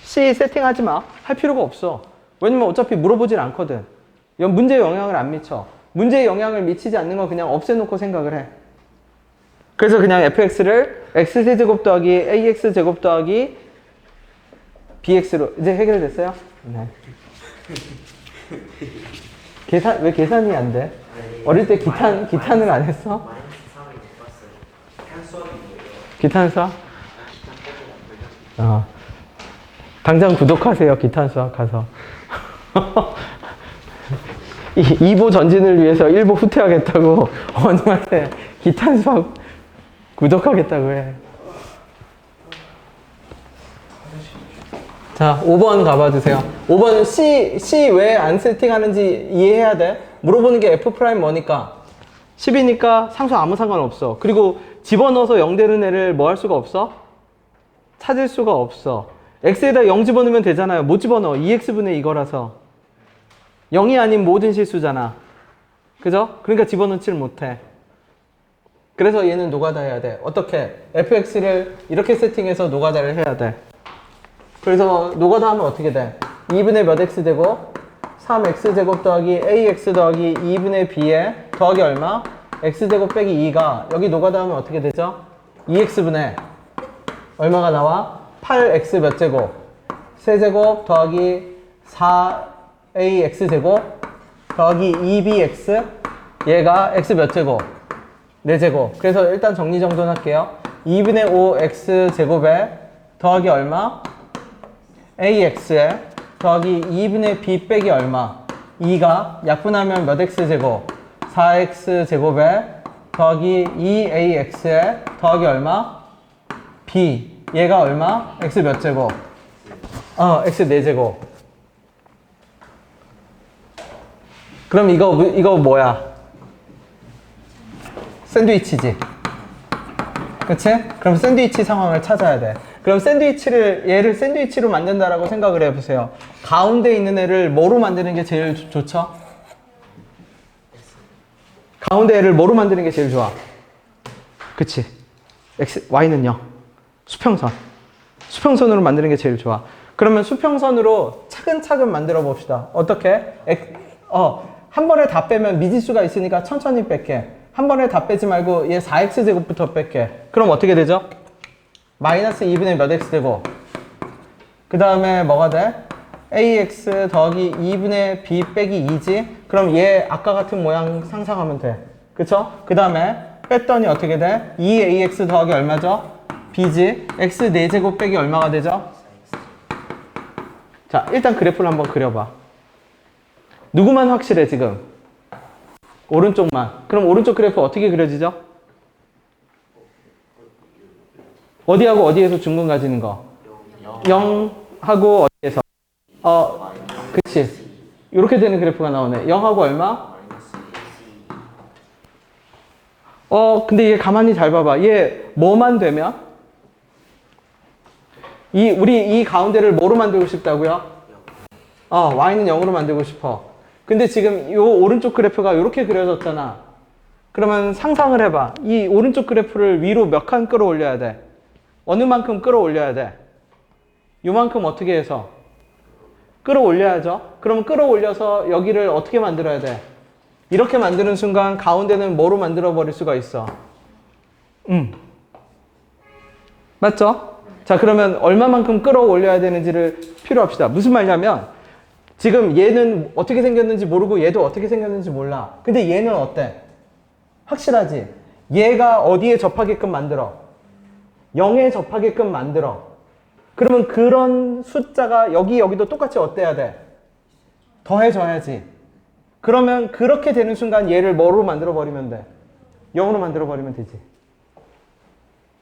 C 세팅하지 마. 할 필요가 없어. 왜냐면 어차피 물어보질 않거든. 문제에 영향을 안 미쳐. 문제에 영향을 미치지 않는 건 그냥 없애놓고 생각을 해. 그래서 그냥 fx를 x세제곱 더하기 ax제곱 더하기 bx로 이제 해결됐어요? 네. 왜 계산이 안 돼? 어릴 때 기탄을 안 했어? 마이너스 3을 못 봤어요. 한 수업이 뭐예요? 기탄 수학? 당장 구독하세요. 기탄 수학 가서. 2보 전진을 위해서 1보 후퇴하겠다고 어머님한테 기탄 수학 구독하겠다고 해. 자, 5번 가봐주세요. 5번 C 왜 안 세팅하는지 이해해야 돼. 물어보는 게 F' 뭐니까? 10이니까 상수 아무 상관없어. 그리고 집어넣어서 0 되는 애를 뭐 할 수가 없어? 찾을 수가 없어. x에다 0 집어넣으면 되잖아요. 못 집어넣어. 2x분의 이거라서. 0이 아닌 모든 실수잖아. 그죠? 그러니까 집어넣지를 못해. 그래서 얘는 노가다 해야 돼. 어떻게? fx를 이렇게 세팅해서 노가다를 해야 돼. 그래서 노가다 하면 어떻게 돼? 2분의 몇 x제곱? 3x제곱 더하기 ax 더하기 2분의 b에 더하기 얼마? x제곱 빼기 2가 여기 노가다 하면 어떻게 되죠? 2x분의 얼마가 나와? 8x 몇 제곱? 세제곱 더하기 4ax제곱 더하기 2bx 얘가 x 몇 제곱? 4제곱. 그래서 일단 정리정돈할게요. 2분의 5x제곱에 더하기 얼마? ax에 더하기 2분의 b 빼기 얼마? 2가 약분하면 몇 x제곱? 4x제곱에 더하기 2ax에 더하기 얼마? b 얘가 얼마? x 몇 제곱? x 4제곱. 그럼 이거 뭐야? 샌드위치지. 그치? 그럼 샌드위치 상황을 찾아야 돼. 그럼 얘를 샌드위치로 만든다라고 생각을 해보세요. 가운데 있는 애를 뭐로 만드는 게 제일 좋죠? 가운데 애를 뭐로 만드는 게 제일 좋아? 그치? y는요? 수평선. 수평선으로 만드는 게 제일 좋아. 그러면 수평선으로 차근차근 만들어 봅시다. 어떻게? 한 번에 다 빼면 미지수가 있으니까 천천히 뺄게. 한 번에 다 빼지 말고 얘 4x제곱부터 뺄게. 그럼 어떻게 되죠? 마이너스 2분의 몇 x제곱. 그 다음에 뭐가 돼? ax 더하기 2분의 b 빼기 2지? 그럼 얘 아까 같은 모양 상상하면 돼. 그쵸? 그 다음에 뺐더니 어떻게 돼? 2ax 더하기 얼마죠? b지? x 4제곱 빼기 얼마가 되죠? 자, 일단 그래프를 한번 그려봐. 누구만 확실해 지금? 오른쪽만. 그럼 오른쪽 그래프 어떻게 그려지죠? 어디하고 어디에서 중근 가지는 거? 0하고 어디에서? 그치. 이렇게 되는 그래프가 나오네. 0하고 얼마? 근데 얘 가만히 잘 봐봐. 얘 뭐만 되면? 우리 이 가운데를 뭐로 만들고 싶다고요? y는 0으로 만들고 싶어. 근데 지금 이 오른쪽 그래프가 이렇게 그려졌잖아. 그러면 상상을 해봐. 이 오른쪽 그래프를 위로 몇 칸 끌어올려야 돼? 어느 만큼 끌어올려야 돼? 요만큼 어떻게 해서? 끌어올려야죠. 그럼 끌어올려서 여기를 어떻게 만들어야 돼? 이렇게 만드는 순간 가운데는 뭐로 만들어 버릴 수가 있어? 맞죠? 자, 그러면 얼마만큼 끌어올려야 되는지를 필요합시다. 무슨 말이냐면 지금 얘는 어떻게 생겼는지 모르고 얘도 어떻게 생겼는지 몰라. 근데 얘는 어때? 확실하지? 얘가 어디에 접하게끔 만들어? 0에 접하게끔 만들어. 그러면 그런 숫자가 여기도 똑같이 어때야 돼? 더해져야지. 그러면 그렇게 되는 순간 얘를 뭐로 만들어 버리면 돼? 0으로 만들어 버리면 되지.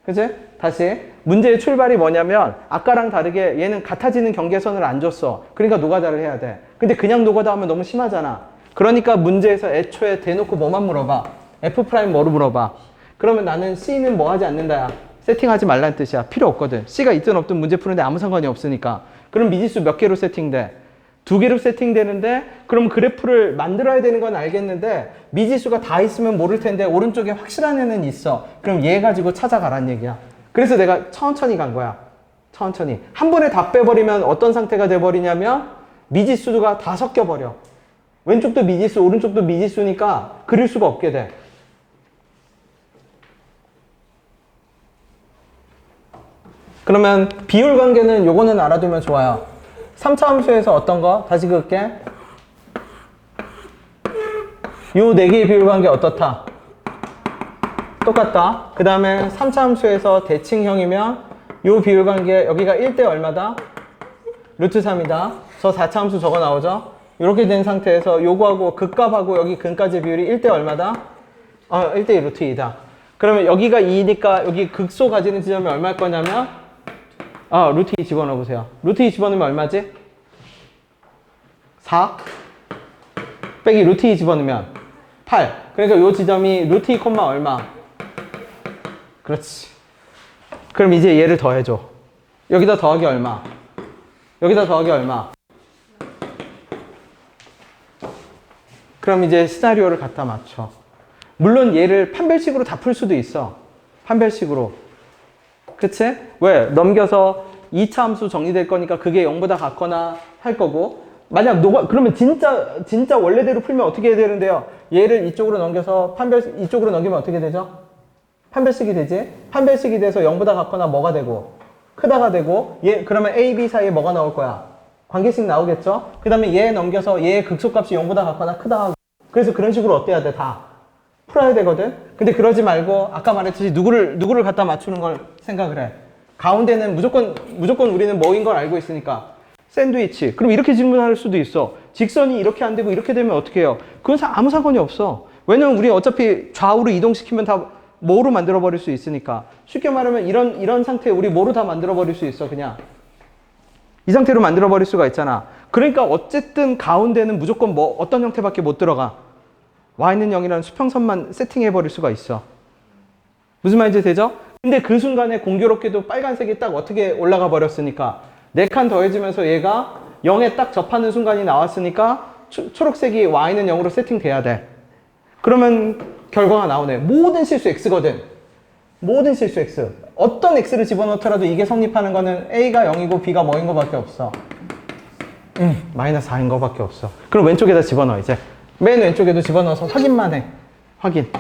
그치? 다시 문제의 출발이 뭐냐면 아까랑 다르게 얘는 같아지는 경계선을 안 줬어. 그러니까 노가다를 해야 돼. 근데 그냥 노가다 하면 너무 심하잖아. 그러니까 문제에서 애초에 대놓고 뭐만 물어봐? F' 뭐로 물어봐? 그러면 나는 C는 뭐 하지 않는다야. 세팅하지 말라는 뜻이야. 필요 없거든. C가 있든 없든 문제 푸는데 아무 상관이 없으니까. 그럼 미지수 몇 개로 세팅돼? 2개로 세팅되는데 그럼 그래프를 만들어야 되는 건 알겠는데 미지수가 다 있으면 모를 텐데 오른쪽에 확실한 애는 있어. 그럼 얘 가지고 찾아가란 얘기야. 그래서 내가 천천히 간 거야. 천천히. 한 번에 다 빼버리면 어떤 상태가 돼버리냐면 미지수가 다 섞여버려. 왼쪽도 미지수, 오른쪽도 미지수니까 그릴 수가 없게 돼. 그러면 비율 관계는 요거는 알아두면 좋아요. 3차 함수에서 어떤 거? 다시 그을게. 요 4개의 비율 관계 어떻다? 똑같다. 그 다음에 3차 함수에서 대칭형이면 요 비율 관계 여기가 1대 얼마다? 루트 3이다. 저 4차 함수 저거 나오죠? 이렇게 된 상태에서 요거하고 극값하고 여기 근까지 비율이 1대 얼마다? 1대 루트 2다. 그러면 여기가 2니까 여기 극소 가지는 지점이 얼마일 거냐면 루트 2 집어넣어 보세요. 루트 2 집어넣으면 얼마지? 4 빼기 루트 2 집어넣으면 8. 그러니까 요 지점이 루트 2, 얼마? 그렇지. 그럼 이제 얘를 더해줘. 여기다 더하기 얼마? 여기다 더하기 얼마? 그럼 이제 시나리오를 갖다 맞춰. 물론 얘를 판별식으로 다 풀 수도 있어. 판별식으로. 그치? 왜? 넘겨서 2차 함수 정리될 거니까 그게 0보다 같거나 할 거고, 만약 그러면 진짜 원래대로 풀면 어떻게 해야 되는데요? 얘를 이쪽으로 넘겨서 이쪽으로 넘기면 어떻게 되죠? 판별식이 되지? 판별식이 돼서 0보다 같거나 뭐가 되고, 크다가 되고, 그러면 A, B 사이에 뭐가 나올 거야? 관계식 나오겠죠? 그 다음에 얘 넘겨서 얘의 극소값이 0보다 같거나 크다 하고, 그래서 그런 식으로 어때야 돼? 다 풀어야 되거든? 근데 그러지 말고, 아까 말했듯이 누구를 갖다 맞추는 걸 생각을 해. 가운데는 무조건 우리는 뭐인 걸 알고 있으니까. 샌드위치. 그럼 이렇게 질문할 수도 있어. 직선이 이렇게 안 되고 이렇게 되면 어떻게 해요? 그건 아무 상관이 없어. 왜냐면 우리 어차피 좌우로 이동시키면 다 뭐로 만들어버릴 수 있으니까. 쉽게 말하면 이런 상태에 우리 뭐로 다 만들어버릴 수 있어, 그냥. 이 상태로 만들어버릴 수가 있잖아. 그러니까 어쨌든 가운데는 무조건 어떤 형태밖에 못 들어가. y는 0이라는 수평선만 세팅해버릴 수가 있어. 무슨 말인지 되죠? 근데 그 순간에 공교롭게도 빨간색이 딱 어떻게 올라가 버렸으니까 4칸 더해지면서 얘가 0에 딱 접하는 순간이 나왔으니까 초록색이 y는 0으로 세팅돼야 돼. 그러면 결과가 나오네. 모든 실수 x거든. 모든 실수 x. 어떤 x를 집어넣더라도 이게 성립하는 거는 a가 0이고 b가 뭐인 거밖에 없어. 마이너스 4인 거밖에 없어. 그럼 왼쪽에다 집어넣어 이제. 맨 왼쪽에도 집어넣어서 확인만 해. 확인.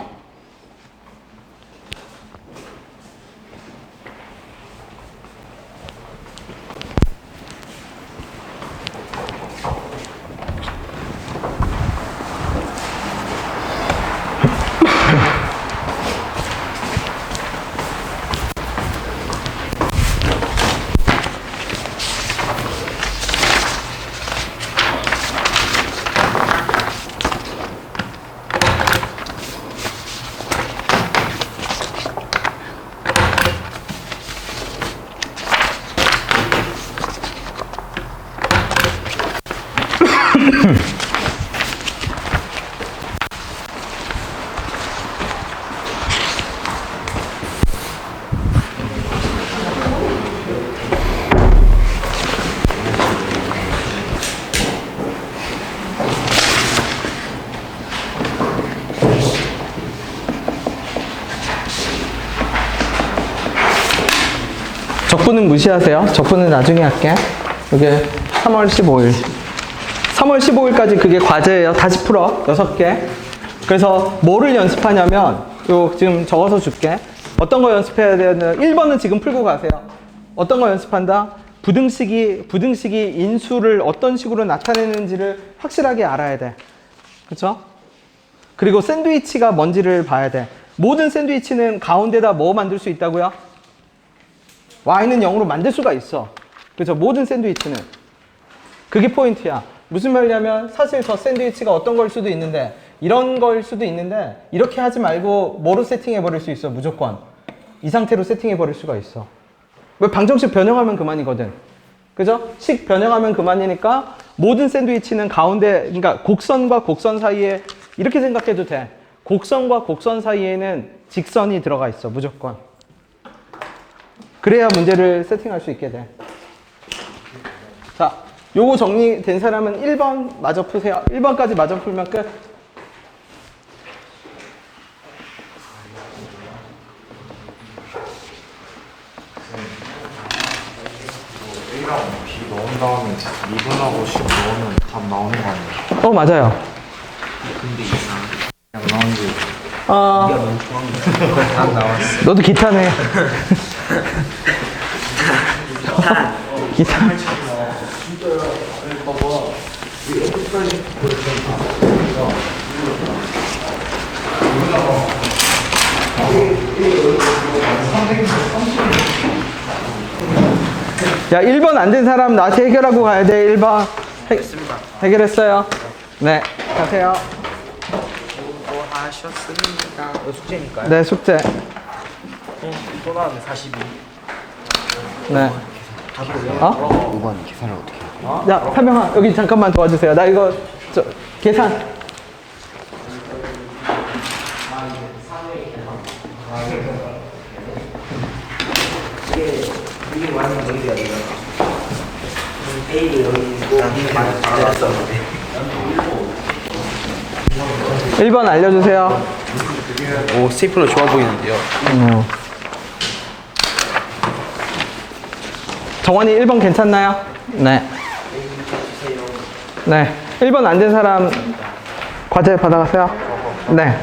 적분은 무시하세요. 적분은 나중에 할게. 이게 3월 15일. 3월 15일까지 그게 과제예요. 다시 풀어. 6개. 그래서 뭐를 연습하냐면 지금 적어서 줄게. 어떤 거 연습해야 되는 1번은 지금 풀고 가세요. 어떤 거 연습한다? 부등식이 인수를 어떤 식으로 나타내는지를 확실하게 알아야 돼. 그렇죠? 그리고 샌드위치가 뭔지를 봐야 돼. 모든 샌드위치는 가운데다 뭐 만들 수 있다고요? y는 0으로 만들 수가 있어. 그렇죠? 모든 샌드위치는. 그게 포인트야. 무슨 말이냐면 사실 저 샌드위치가 어떤 걸 수도 있는데 이런 걸 수도 있는데 이렇게 하지 말고 뭐로 세팅해 버릴 수 있어. 무조건 이 상태로 세팅해 버릴 수가 있어. 왜 방정식 변형하면 그만이거든. 그죠? 식 변형하면 그만이니까 모든 샌드위치는 가운데, 그러니까 곡선과 곡선 사이에 이렇게 생각해도 돼. 곡선과 곡선 사이에는 직선이 들어가 있어. 무조건. 그래야 문제를 세팅할 수 있게 돼. 자, 요거 정리된 사람은 1번 마저 푸세요. 1번까지 마저 풀면 끝. A랑 B 넣은 다음에 2분하고 10 넣으면 답 나오는 거 아니에요? 맞아요. 근데 이상 그냥 나온 게 네가 너무 좋아하는 거 다 나왔어. 너도 기타네. 기타. 야, 1번 안 된 사람 나한테 해결하고 가야 돼. 1번. 해결했어요. 네, 가세요. 수고하셨습니다. 이거 숙제니까요? 네, 숙제. 또 나왔네 42. 네. 어? 5번 계산을 어떻게 해요? 야, 사명아, 여기 잠깐만 도와주세요. 나 이거, 계산. 이게 완전 여기가 아니라 A를 여기 있고 B는 잘했었는데 1번 알려주세요. 오 스테이플러 좋아 보이는데요. 정원이 1번 괜찮나요? 네. 네. 1번 안 된 사람 과제 받아가세요. 네.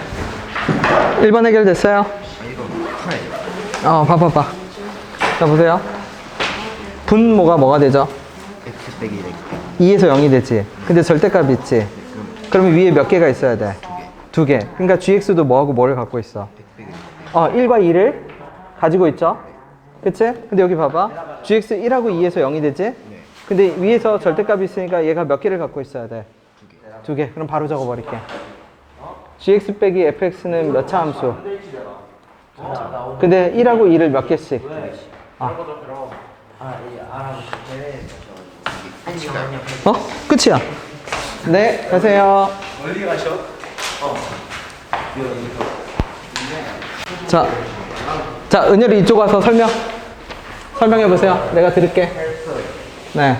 1번 해결됐어요? 봐봐봐. 자, 보세요. 분모가 뭐가 되죠? X 빼기 X 2에서 0이 되지. 근데 절대값이 있지. 그러면 위에 몇 개가 있어야 돼? 2개. 그러니까 gx도 뭐하고 뭐를 갖고 있어? 1과 2를 가지고 있죠? 그치? 근데 여기 봐봐. gx 1하고 2에서 0이 되지? 근데 위에서 절대값이 있으니까 얘가 몇 개를 갖고 있어야 돼? 2개. 그럼 바로 적어버릴게. gx 빼기 fx는 몇 차 함수? 근데 1하고 2를 몇 개씩? 끝이야. 네, 가세요. 멀리 가셔? 자, 은열이 이쪽 와서 설명해 보세요. 내가 들을게. 네.